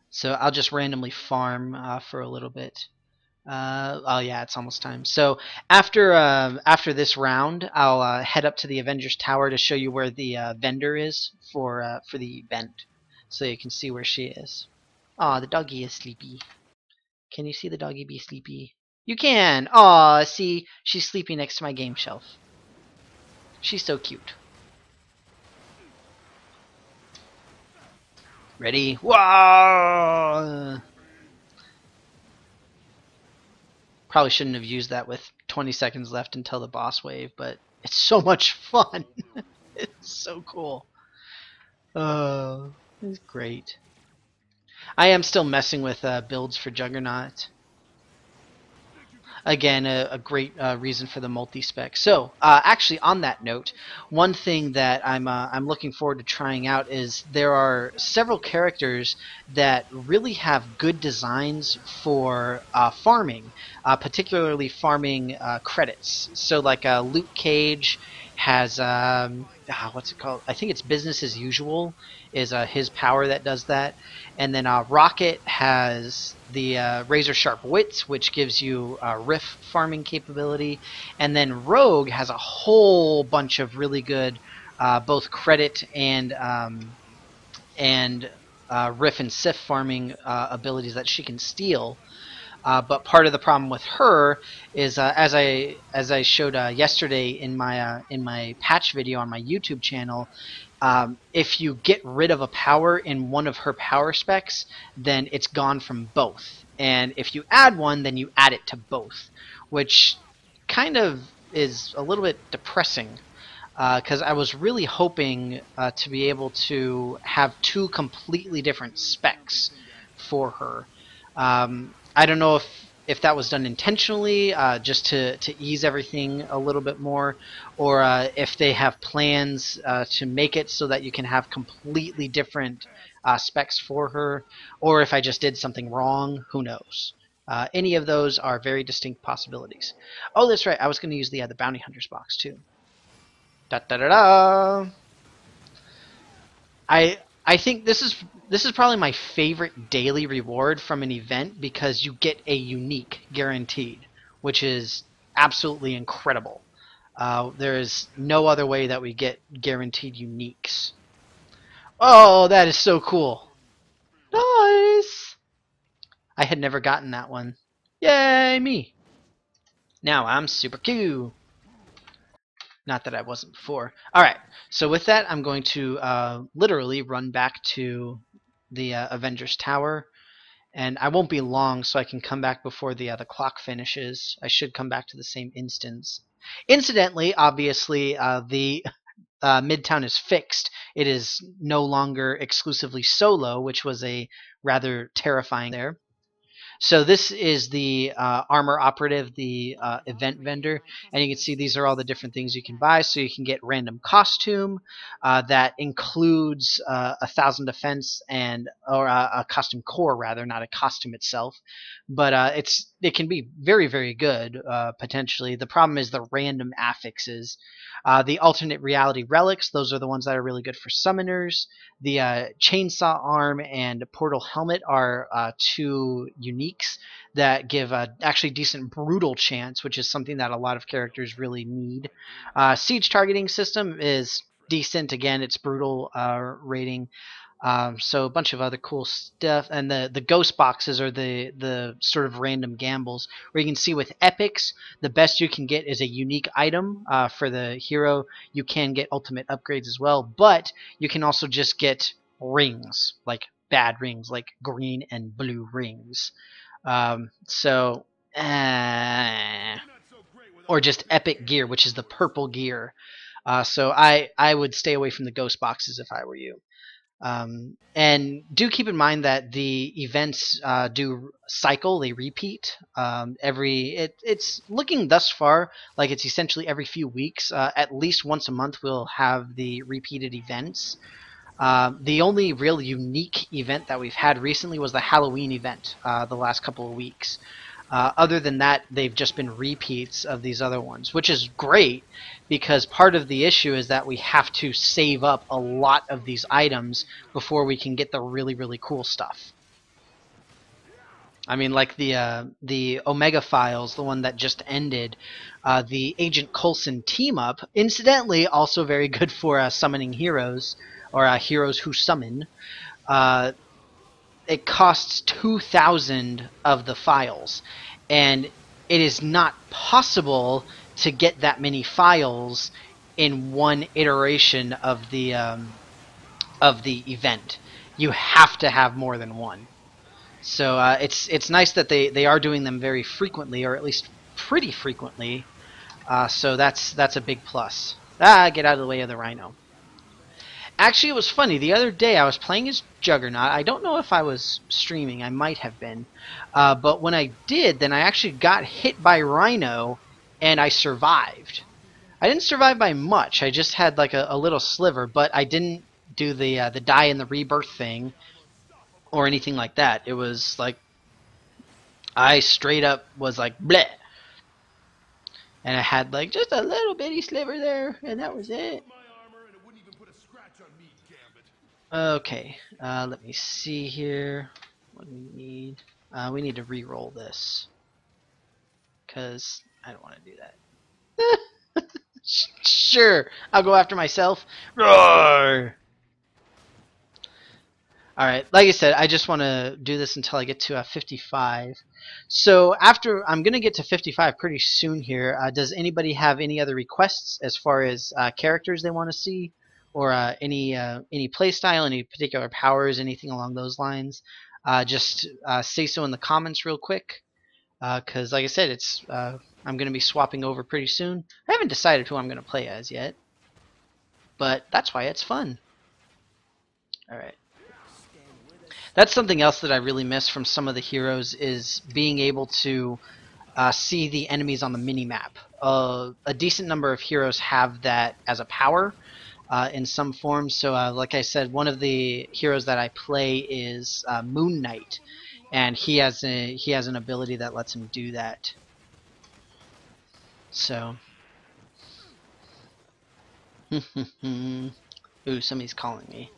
So I'll just randomly farm for a little bit. Oh yeah, it's almost time. So after this round, I'll head up to the Avengers Tower to show you where the vendor is for the event, so you can see where she is. Aw, the doggy is sleepy. Can you see the doggy be sleepy? You can! Aw, see, she's sleeping next to my game shelf. She's so cute. Ready? Whoa! Probably shouldn't have used that with 20 seconds left until the boss wave, but it's so much fun. It's so cool. It's great. I am still messing with builds for Juggernaut. Again, a great reason for the multi-spec. So, actually, on that note, one thing that I'm looking forward to trying out is there are several characters that really have good designs for farming, particularly farming credits. So, like Luke Cage has what's it called? I think it's Business as Usual is his power that does that. And then Rocket has the Razor Sharp Wits, which gives you riff farming capability. And then Rogue has a whole bunch of really good both credit and riff and Sif farming abilities that she can steal. But part of the problem with her is, as I showed yesterday in my patch video on my YouTube channel, if you get rid of a power in one of her power specs, then it's gone from both. And if you add one, then you add it to both, which kind of is a little bit depressing. Because I was really hoping to be able to have two completely different specs for her. I don't know if that was done intentionally, just to ease everything a little bit more, or if they have plans to make it so that you can have completely different specs for her, or if I just did something wrong, who knows. Any of those are very distinct possibilities. Oh, that's right, I was going to use the Bounty Hunters box too. Da da da da! I think this is probably my favorite daily reward from an event because you get a unique guaranteed, which is absolutely incredible. There is no other way that we get guaranteed uniques. Oh, that is so cool! Nice! I had never gotten that one. Yay, me! Now I'm super Q. Not that I wasn't before. Alright, so with that, I'm going to literally run back to the Avengers Tower. And I won't be long, so I can come back before the clock finishes. I should come back to the same instance. Incidentally, obviously, the Midtown is fixed. It is no longer exclusively solo, which was a rather terrifying there. So this is the Armor Operative, the event vendor, and you can see these are all the different things you can buy. So you can get random costume that includes 1,000 defense and or a costume core rather, not a costume itself. But it can be very, very good potentially. The problem is the random affixes. The alternate reality relics, those are the ones that are really good for summoners. The chainsaw arm and portal helmet are two uniques that give actually decent brutal chance, which is something that a lot of characters really need. Siege targeting system is decent. Again, it's brutal rating. So a bunch of other cool stuff, and the ghost boxes are the sort of random gambles where you can see with epics the best you can get is a unique item for the hero. You can get ultimate upgrades as well, but you can also just get rings, like bad rings, like green and blue rings. So or just epic gear, which is the purple gear. So I would stay away from the ghost boxes if I were you. And do keep in mind that the events do cycle, they repeat. It's looking thus far like it's essentially every few weeks. At least once a month we'll have the repeated events. The only real unique event that we've had recently was the Halloween event the last couple of weeks. Other than that, they've just been repeats of these other ones, which is great because part of the issue is that we have to save up a lot of these items before we can get the really, really cool stuff. I mean, like the Omega Files, the one that just ended, the Agent Coulson team-up, incidentally also very good for summoning heroes, or heroes who summon. It costs 2,000 of the files, and it is not possible to get that many files in one iteration of the event. You have to have more than one. So it's nice that they are doing them very frequently, or at least pretty frequently. So that's a big plus. Get out of the way of the rhino. Actually, it was funny. The other day I was playing as Juggernaut. I don't know if I was streaming. I might have been. But when I did, then I actually got hit by Rhino, and I survived. I didn't survive by much. I just had like a little sliver, but I didn't do the die in the rebirth thing or anything like that. It was like I straight up was like bleh, and I had like just a little bitty sliver there, and that was it. Okay, let me see here. What do we need? We need to re-roll this because I don't want to do that. Sure, I'll go after myself. Roar! Alright, like I said, I just want to do this until I get to 55. So after I'm going to get to 55 pretty soon here, does anybody have any other requests as far as characters they want to see? Or any playstyle, any particular powers, anything along those lines? Just say so in the comments real quick. Because like I said, I'm going to be swapping over pretty soon. I haven't decided who I'm going to play as yet. But that's why it's fun. Alright. That's something else that I really miss from some of the heroes is being able to see the enemies on the mini-map. A decent number of heroes have that as a power in some form. So like I said, one of the heroes that I play is Moon Knight, and he has an ability that lets him do that. So, ooh, somebody's calling me.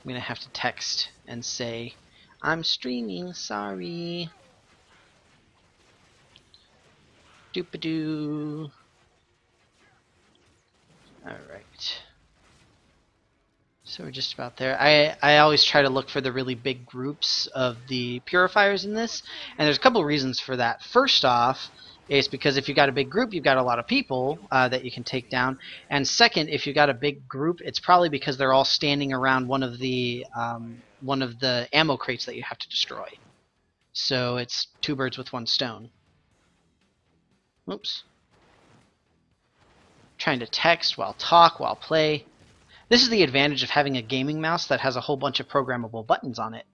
I'm gonna have to text and say, I'm streaming, sorry. Doopadoo. Alright. So we're just about there. I always try to look for the really big groups of the purifiers in this, and there's a couple reasons for that. First off, is because if you've got a big group, you've got a lot of people that you can take down. And second, if you've got a big group, it's probably because they're all standing around one of the ammo crates that you have to destroy. So it's two birds with one stone. Oops. Trying to text while talk, while play. This is the advantage of having a gaming mouse that has a whole bunch of programmable buttons on it.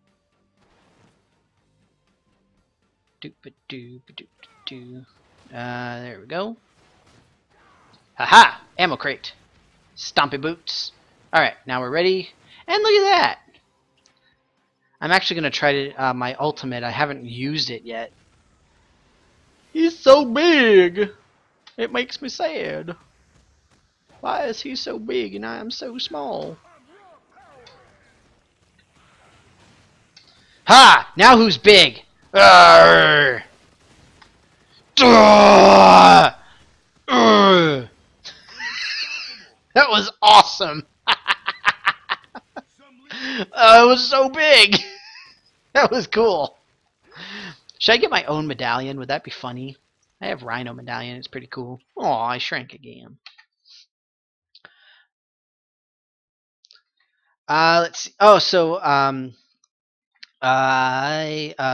Doop-a-doop-a-doop-a-doo. There we go. Haha! Ammo crate. Stompy boots. Alright, now we're ready. And look at that! I'm actually going to try to, my ultimate. I haven't used it yet. He's so big! It makes me sad. Why is he so big and I am so small? Ha! Now who's big? Arrgh! That was awesome. It was so big. That was cool. Should I get my own medallion? Would that be funny? I have Rhino medallion. It's pretty cool. Oh, I shrank again. Let's see. Oh, so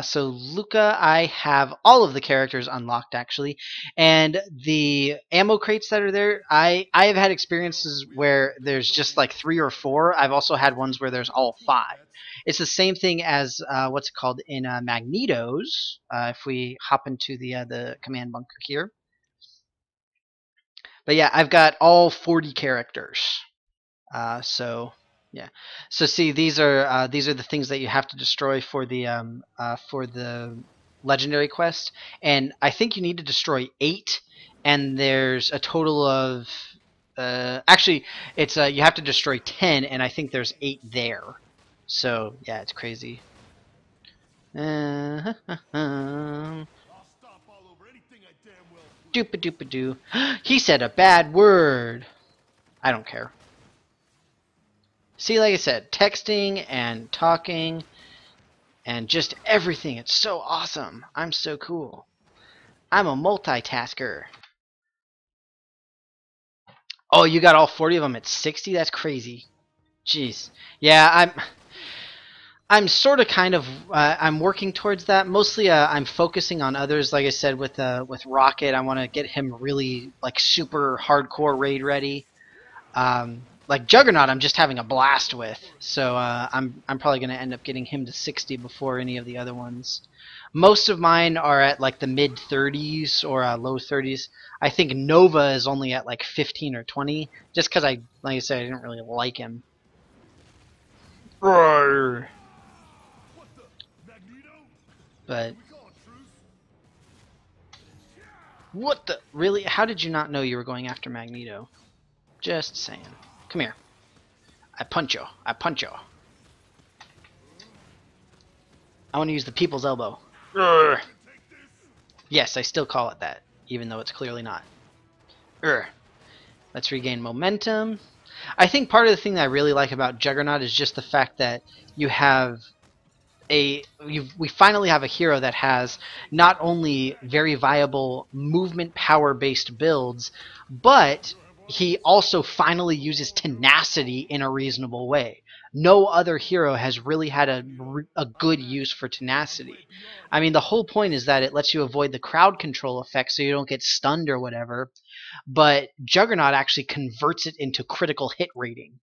so Luca, I have all of the characters unlocked actually, and the ammo crates that are there, I have had experiences where there's just like 3 or 4. I've also had ones where there's all 5. It's the same thing as what's it called in Magneto's. If we hop into the command bunker here, but yeah, I've got all 40 characters. So. Yeah. So see, these are the things that you have to destroy for the legendary quest, and I think you need to destroy 8, and there's a total of actually it's you have to destroy 10, and I think there's 8 there. So yeah, it's crazy. Doop-a-doop-a-doo. He said a bad word. I don't care. See, like I said, texting and talking and just everything. It's so awesome. I'm so cool. I'm a multitasker. Oh, you got all 40 of them at 60? That's crazy. Jeez. Yeah, I'm sort of kind of I'm working towards that. Mostly I'm focusing on others. Like I said with Rocket, I want to get him really like super hardcore raid ready. Like Juggernaut, I'm just having a blast with. So I'm probably going to end up getting him to 60 before any of the other ones. Most of mine are at like the mid 30s or low 30s. I think Nova is only at like 15 or 20, just because like I said, I didn't really like him. Roar. But what the really? How did you not know you were going after Magneto? Just saying. Come here. I punch you. I punch you. I want to use the people's elbow. Urgh. Yes, I still call it that, even though it's clearly not. Urgh. Let's regain momentum. I think part of the thing that I really like about Juggernaut is just the fact that you have we finally have a hero that has not only very viable movement power based builds, but he also finally uses tenacity in a reasonable way. No other hero has really had a good use for tenacity. I mean, the whole point is that it lets you avoid the crowd control effect so you don't get stunned or whatever, but Juggernaut actually converts it into critical hit rating.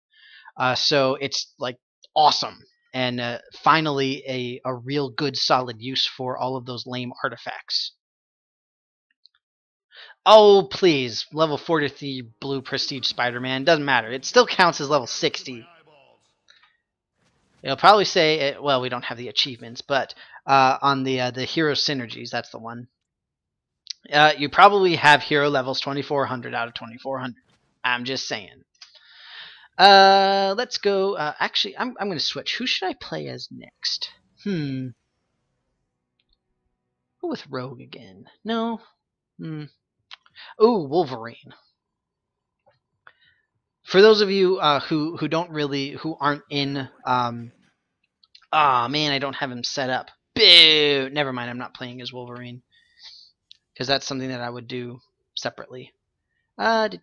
So it's like awesome. And finally a real good solid use for all of those lame artifacts. Oh, please. Level 43 blue prestige Spider-Man. Doesn't matter. It still counts as level 60. It'll probably say, well, we don't have the achievements, but on the hero synergies, that's the one. You probably have hero levels 2400 out of 2400. I'm just saying. Let's go. Actually, I'm going to switch. Who should I play as next? Go with Rogue again. No. Ooh, Wolverine. For those of you who aren't in, man, I don't have him set up. Boo! Never mind. I'm not playing as Wolverine because that's something that I would do separately. See,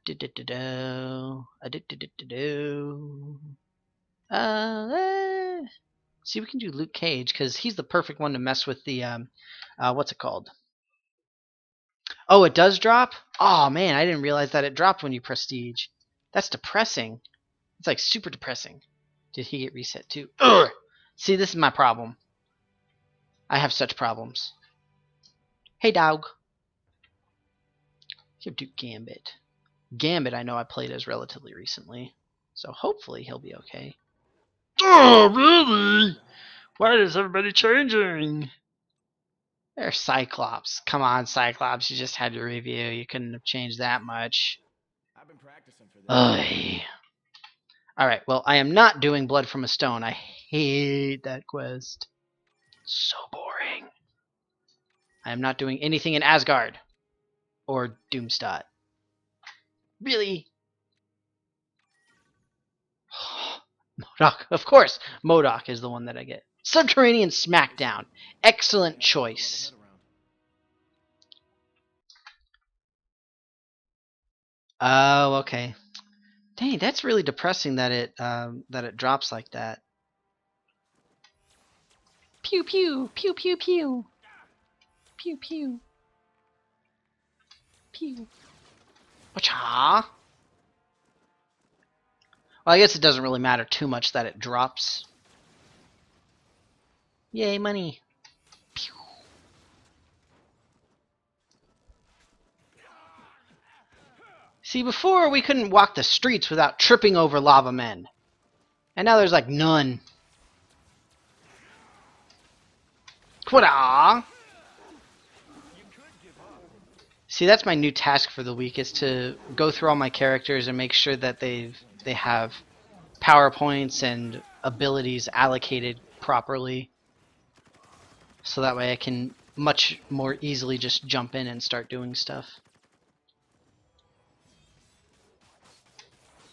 we can do Luke Cage because he's the perfect one to mess with the what's it called? Oh, it does drop? Oh man, I didn't realize that it dropped when you prestige. That's depressing. It's like super depressing. Did he get reset too? Ugh! See, this is my problem. I have such problems. Hey, dog. Give Duke Gambit. Gambit, I know I played as relatively recently, so hopefully he'll be okay. Oh, really? Why is everybody changing? There's Cyclops. Come on, Cyclops. You just had your review. You couldn't have changed that much. I've been practicing for this. Alright, well, I am not doing Blood from a Stone. I hate that quest. So boring. I am not doing anything in Asgard. Or Doomstadt. Really? MODOK. Of course, MODOK is the one that I get. Subterranean Smackdown. Excellent choice. Oh, okay. Dang, that's really depressing that it drops like that. Pew pew pew pew pew. Pew pew. Pew. Wacha. Well, I guess it doesn't really matter too much that it drops. Yay, money. Pew. See, before we couldn't walk the streets without tripping over lava men. And now there's like none. Quada! See, that's my new task for the week, is to go through all my characters and make sure that they have power points and abilities allocated properly. So that way I can much more easily just jump in and start doing stuff.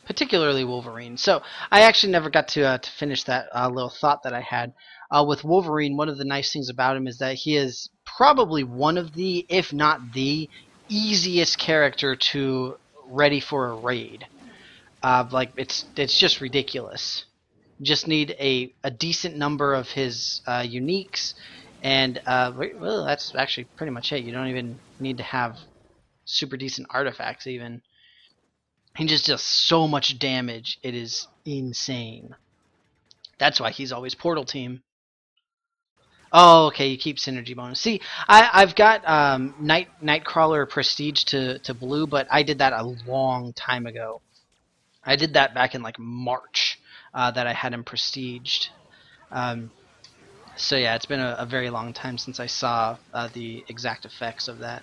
Particularly Wolverine. So I actually never got to finish that little thought that I had. With Wolverine, one of the nice things about him is that he is probably one of the, if not the, easiest character to ready for a raid. Like it's just ridiculous. Just need a decent number of his uniques, and well, that's actually pretty much it. You don't even need to have super decent artifacts even. He just does so much damage, it is insane. That's why he's always Portal Team. Oh, okay, you keep synergy bonus. See, I've got Nightcrawler Prestige to blue, but I did that a long time ago. I did that back in like March that I had him prestiged. So yeah, it's been a very long time since I saw the exact effects of that.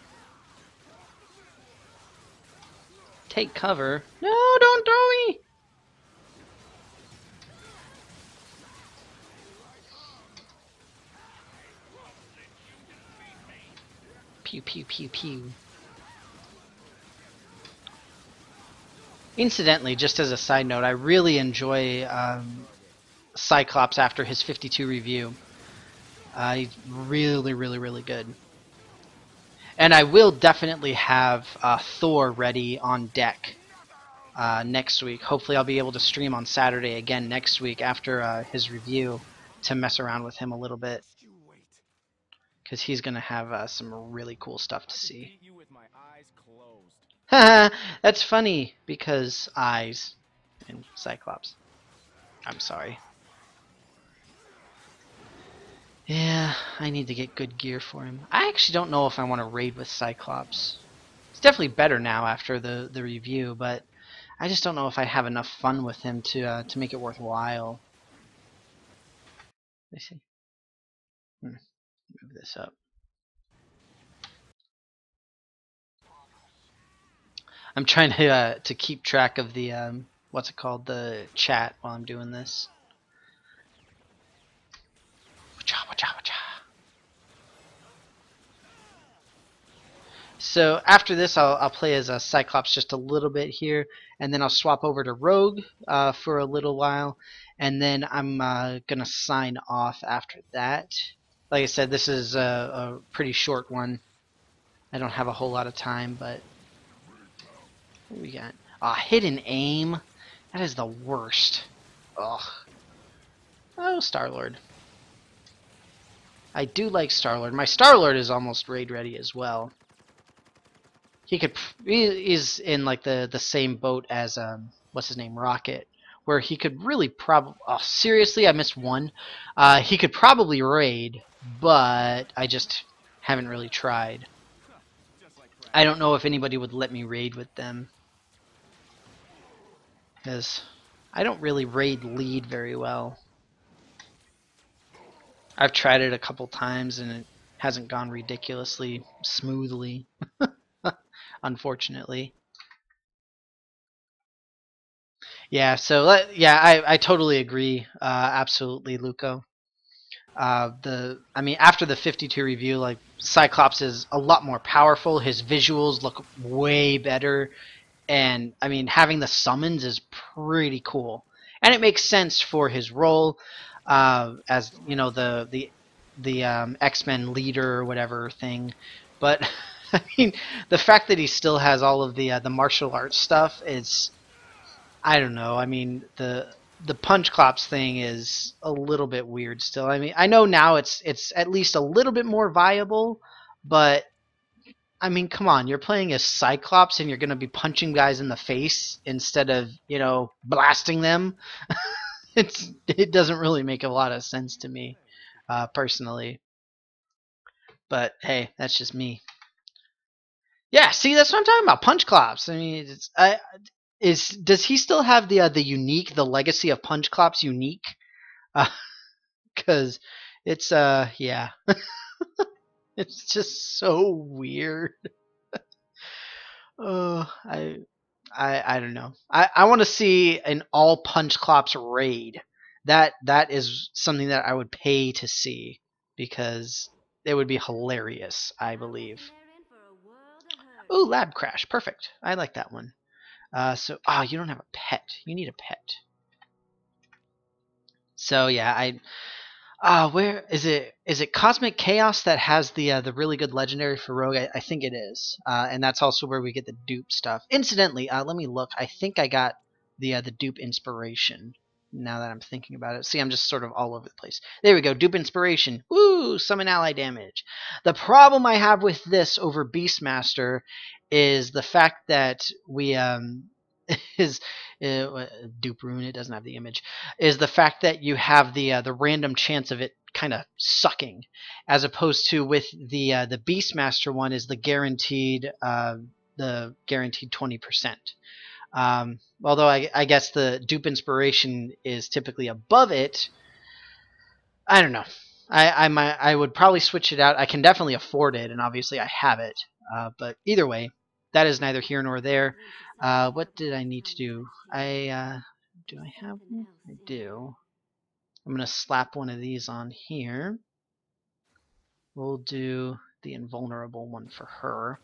Take cover. No, don't throw me! Pew pew pew pew. Incidentally, just as a side note, I really enjoy Cyclops after his 52 review. He's really, really, really good. And I will definitely have Thor ready on deck next week. Hopefully I'll be able to stream on Saturday again next week after his review to mess around with him a little bit. Because he's going to have some really cool stuff to see. That's funny, because eyes in Cyclops. I'm sorry. Yeah, I need to get good gear for him. I actually don't know if I want to raid with Cyclops. It's definitely better now after the review, but I just don't know if I have enough fun with him to make it worthwhile. Let me see. Move this up. I'm trying to keep track of the what's it called, the chat while I'm doing this. So after this, I'll play as a Cyclops just a little bit here, and then I'll swap over to Rogue for a little while, and then I'm gonna sign off after that. Like I said, this is a pretty short one. I don't have a whole lot of time, but what we got? Hidden aim. That is the worst. Ugh. Oh, Star-Lord. I do like Star-Lord. My Star-Lord is almost raid ready as well. He's in like the same boat as what's his name, Rocket, where he could really probably. Oh, seriously, I missed one. He could probably raid, but I just haven't really tried. I don't know if anybody would let me raid with them, because I don't really raid lead very well. I've tried it a couple times and it hasn't gone ridiculously smoothly. Unfortunately. Yeah, so yeah, I totally agree. Absolutely, Luco. I mean, after the 52 review, like Cyclops is a lot more powerful. His visuals look way better, and I mean, having the summons is pretty cool, and it makes sense for his role as you know the X-Men leader or whatever thing. But I mean, the fact that he still has all of the martial arts stuff is, I don't know. I mean, the punch claps thing is a little bit weird still. I mean, I know now it's at least a little bit more viable, but I mean, come on, you're playing as Cyclops and you're going to be punching guys in the face instead of, you know, blasting them. It doesn't really make a lot of sense to me, personally. But hey, that's just me. Yeah, see, that's what I'm talking about. Punch claps. I mean, does he still have the unique, the legacy of punch claps unique? Because it's yeah, it's just so weird. I don't know. I want to see an all punch claps raid. That is something that I would pay to see, because it would be hilarious, I believe. Ooh, lab crash, perfect. I like that one. So you don't have a pet. You need a pet. So yeah, where is it? Is it Cosmic Chaos that has the really good legendary for Rogue? I think it is, and that's also where we get the dupe stuff. Incidentally, let me look. I think I got the dupe inspiration. now that I'm thinking about it. See, I'm just sort of all over the place. There we go. Dupe Inspiration. Woo! Summon ally damage. The problem I have with this over Beastmaster is the fact that we is Dupe Rune. It doesn't have the image. Is the fact that you have the random chance of it kind of sucking, as opposed to with the Beastmaster one is the guaranteed 20%. Although I guess the Dupe Inspiration is typically above it. I don't know. I would probably switch it out. I can definitely afford it, and obviously I have it. But either way, that is neither here nor there. What did I need to do? Do I have one? I do. I'm going to slap one of these on here. We'll do the invulnerable one for her.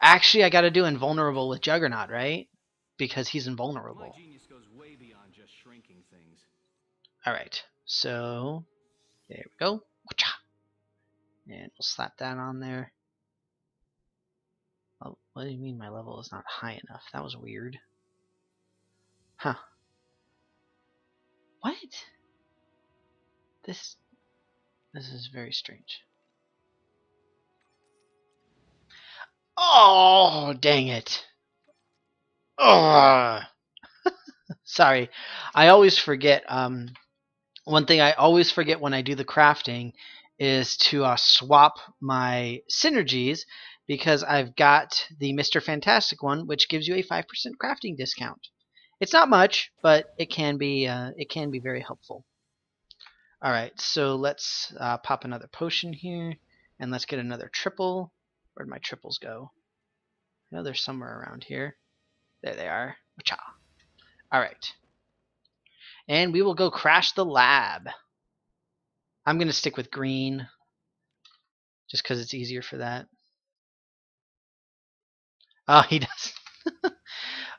Actually, I got to do invulnerable with Juggernaut, right? Because he's invulnerable. My genius goes way beyond just shrinking things. Alright, so there we go. And we'll slap that on there. Oh, what do you mean my level is not high enough? That was weird. Huh. What? This is very strange. Oh, dang it. Oh. Sorry. I always forget. One thing I always forget when I do the crafting is to swap my synergies, because I've got the Mr. Fantastic one, which gives you a 5% crafting discount. It's not much, but it can be very helpful. All right, so let's pop another potion here, and let's get another triple. Where'd my triples go? I know they're somewhere around here. There they are. All right, and we will go crash the lab. I'm gonna stick with green, just because it's easier for that. Oh, he does.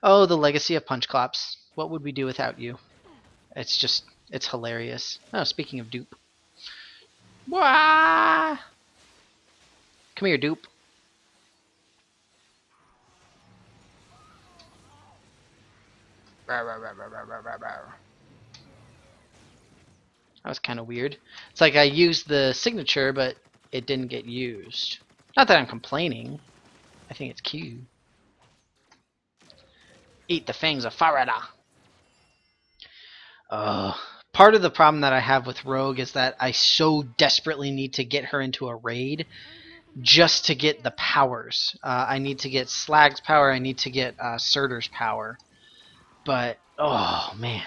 Oh, the legacy of Punchclops. What would we do without you? It's hilarious. Oh, speaking of dupe. Wah! Come here, dupe. That was kind of weird. It's like I used the signature, but it didn't get used. Not that I'm complaining. I think it's cute. Eat the fangs of Farada. Part of the problem that I have with Rogue is that I so desperately need to get her into a raid just to get the powers. I need to get Slag's power. I need to get Surtur's power. But oh man,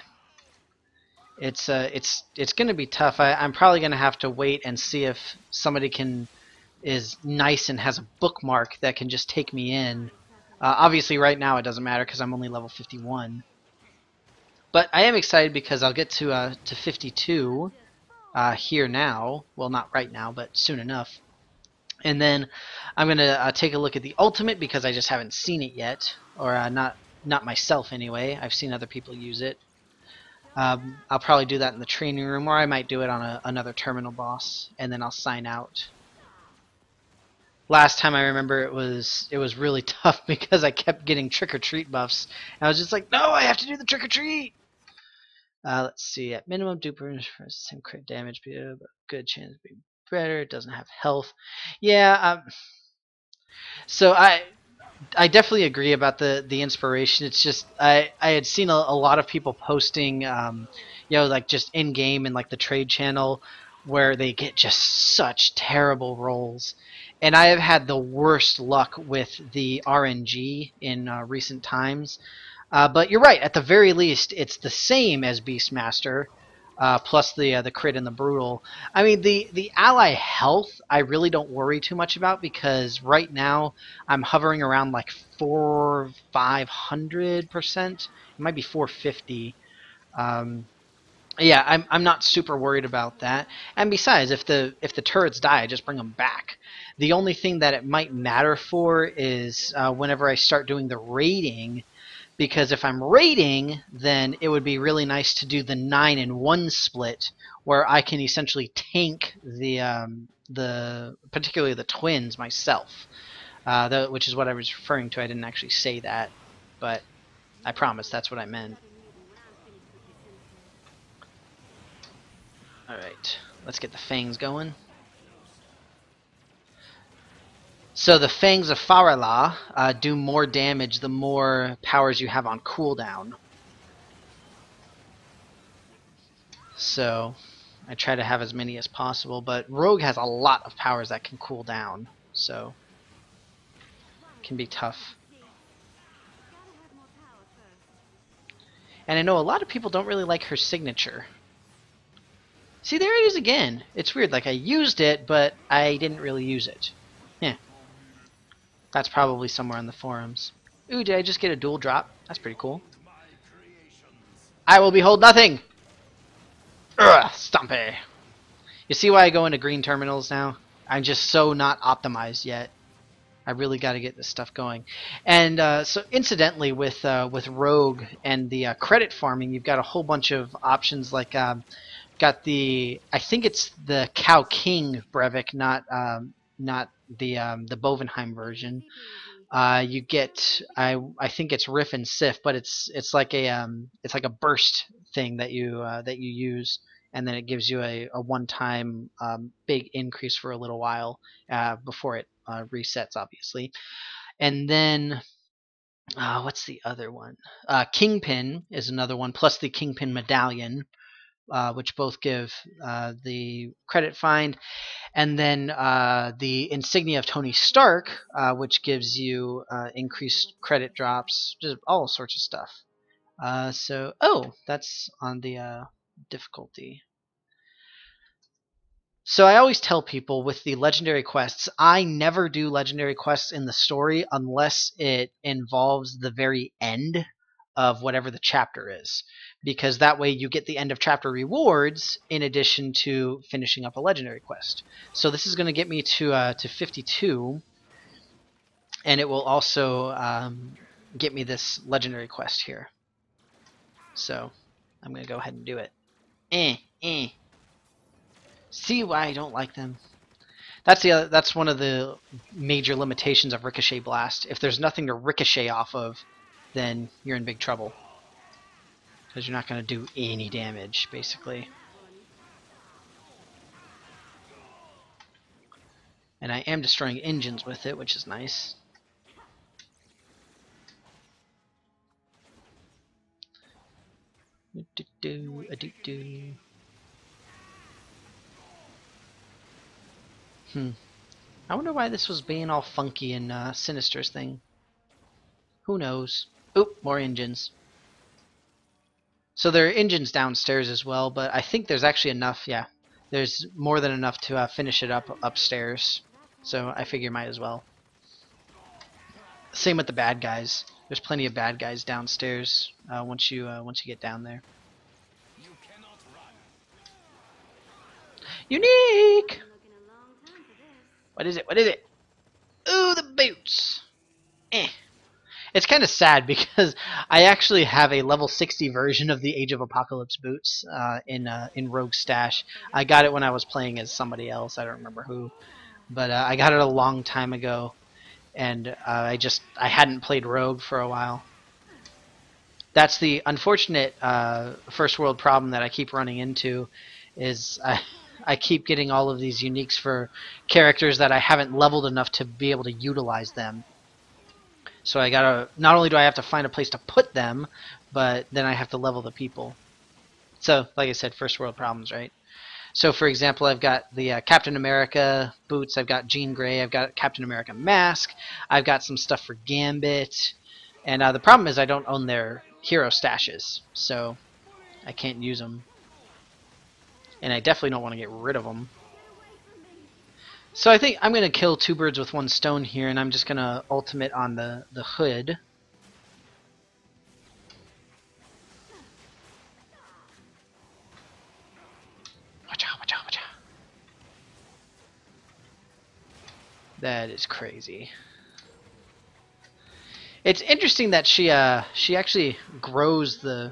it's going to be tough. I'm probably going to have to wait and see if somebody is nice and has a bookmark that can just take me in. Obviously, right now it doesn't matter because I'm only level 51. But I am excited because I'll get to 52 here now. Well, not right now, but soon enough. And then I'm going to take a look at the ultimate because I just haven't seen it yet, or not myself anyway. I've seen other people use it. I'll probably do that in the training room, or I might do it on another terminal boss, and then I'll sign out. Last time I remember it was really tough because I kept getting trick-or-treat buffs. And I was just like, no, I have to do the trick-or-treat! Let's see, at minimum, duper for same crit damage, but a good chance to be better. It doesn't have health. Yeah, so I definitely agree about the inspiration. It's just I had seen a lot of people posting, like just in game and like the trade channel, where they get just such terrible rolls, and I have had the worst luck with the RNG in recent times. But you're right. At the very least, it's the same as Beastmaster, plus the crit and the brutal. I mean, the ally health I really don't worry too much about because right now I'm hovering around like 500%. It might be 450. Yeah, I'm not super worried about that. And besides, if the turrets die, I just bring them back. The only thing that it might matter for is whenever I start doing the raiding. Because if I'm raiding, then it would be really nice to do the 9-in-1 split, where I can essentially tank particularly the twins myself, which is what I was referring to. I didn't actually say that, but I promise that's what I meant. Alright, let's get the fangs going. So the Fangs of Farala do more damage the more powers you have on cooldown. So I try to have as many as possible, but Rogue has a lot of powers that can cool down, so it can be tough. And I know a lot of people don't really like her signature. See, there it is again. It's weird, like I used it, but I didn't really use it. Yeah. That's probably somewhere on the forums. Ooh, did I just get a dual drop? That's pretty cool. I will behold nothing! Ugh, Stumpy! You see why I go into green terminals now? I'm just so not optimized yet. I really got to get this stuff going. And so incidentally, with Rogue and the credit farming, you've got a whole bunch of options like got the, I think it's the Cow King Brevik, not the Bovenheim version. You get I think it's Riff and Sif, but it's like a burst thing that you use, and then it gives you a one-time big increase for a little while before it resets, obviously. And then what's the other one? Kingpin is another one, plus the Kingpin Medallion, which both give the credit find. And then the Insignia of Tony Stark, which gives you increased credit drops, just all sorts of stuff. Oh, that's on the difficulty. So I always tell people with the legendary quests, I never do legendary quests in the story unless it involves the very end of whatever the chapter is, because that way you get the end of chapter rewards in addition to finishing up a legendary quest. So this is going to get me to 52, and it will also get me this legendary quest here. So I'm going to go ahead and do it. See why I don't like them. That's one of the major limitations of Ricochet Blast. If there's nothing to ricochet off of, then you're in big trouble, because you're not going to do any damage, basically. And I am destroying engines with it, which is nice. I wonder why this was being all funky in Sinister's thing. Who knows? Oop, more engines. So there are engines downstairs as well, but I think there's actually enough, yeah. There's more than enough to finish it up upstairs. So I figure might as well. Same with the bad guys. There's plenty of bad guys downstairs once you get down there. Unique! What is it? What is it? Ooh, the boots! It's kind of sad because I actually have a level 60 version of the Age of Apocalypse boots in Rogue Stash. I got it when I was playing as somebody else. I don't remember who. But I got it a long time ago. And I hadn't played Rogue for a while. That's the unfortunate first world problem that I keep running into, is I keep getting all of these uniques for characters that I haven't leveled enough to be able to utilize them. So I gotta, not only do I have to find a place to put them, but then I have to level the people. So, like I said, first world problems, right? So, for example, I've got the Captain America boots, I've got Jean Grey, I've got Captain America mask, I've got some stuff for Gambit, and the problem is I don't own their hero stashes, so I can't use them. And I definitely don't want to get rid of them. So I think I'm going to kill two birds with one stone here, and I'm just going to ultimate on the hood. Watch out, watch out, watch out. That is crazy. It's interesting that she actually grows the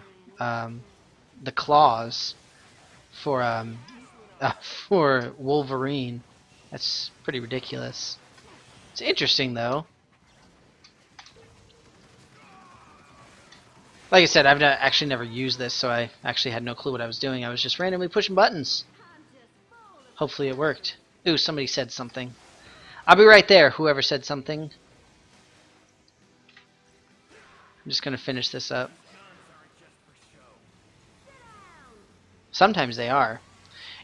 claws for Wolverine. That's pretty ridiculous. It's interesting, though. Like I said, I've actually never used this, so I actually had no clue what I was doing. I was just randomly pushing buttons. Hopefully it worked. Ooh, somebody said something. I'll be right there, whoever said something. I'm just going to finish this up. Sometimes they are.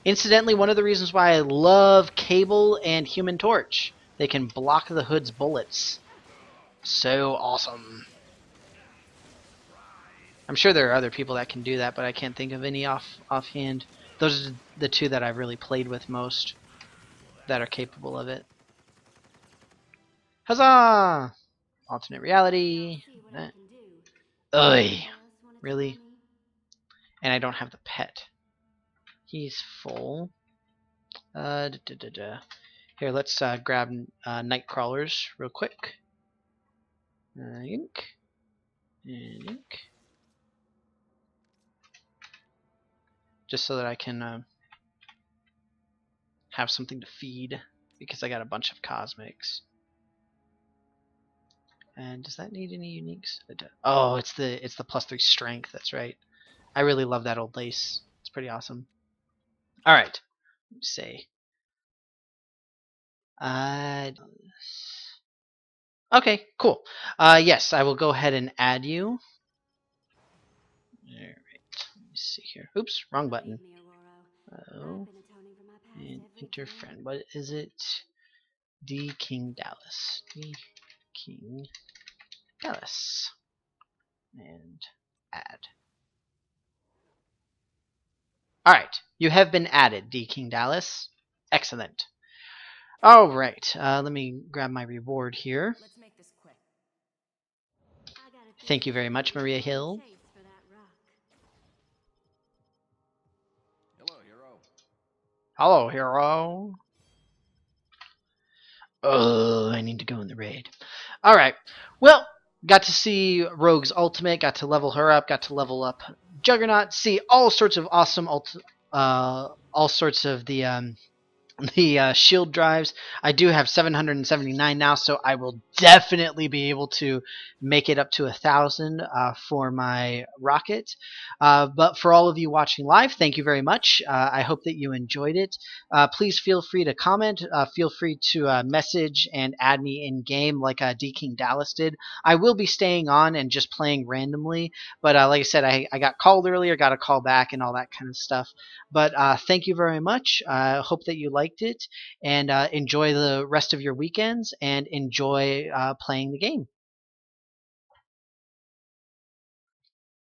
Incidentally, one of the reasons why I love Cable and Human Torch. They can block the Hood's bullets. So awesome. I'm sure there are other people that can do that, but I can't think of any offhand. Those are the two that I've really played with most that are capable of it. Huzzah! Alternate reality. Ugh. Really? And I don't have the pet. He's full. Here, let's grab night crawlers real quick. Ink. And ink. Just so that I can have something to feed, because I got a bunch of cosmics. And does that need any uniques? Oh, it's the +3 strength. That's right. I really love that old lace. It's pretty awesome. All right. Let me see. Okay, cool. Yes, I will go ahead and add you. All right. Let me see here. Oops, wrong button. Oh. And enter friend. What is it? D King Dallas. D King Dallas. And add. Alright, you have been added, D King Dallas. Excellent. Alright, let me grab my reward here. Let's make this quick. Thank you very much, Maria Hill. Hello, hero. Hello, hero. Oh, I need to go in the raid. Alright, well, got to see Rogue's ultimate, got to level her up, got to level up Juggernaut, see all sorts of awesome all sorts of the shield drives. I do have 779 now, so I will definitely be able to make it up to 1,000 for my rocket. But for all of you watching live, thank you very much. I hope that you enjoyed it. Please feel free to comment. Feel free to message and add me in game like D King Dallas did. I will be staying on and just playing randomly, but like I said, I got called earlier, got a call back, and all that kind of stuff. But thank you very much. I hope that you liked it, and enjoy the rest of your weekends, and enjoy playing the game.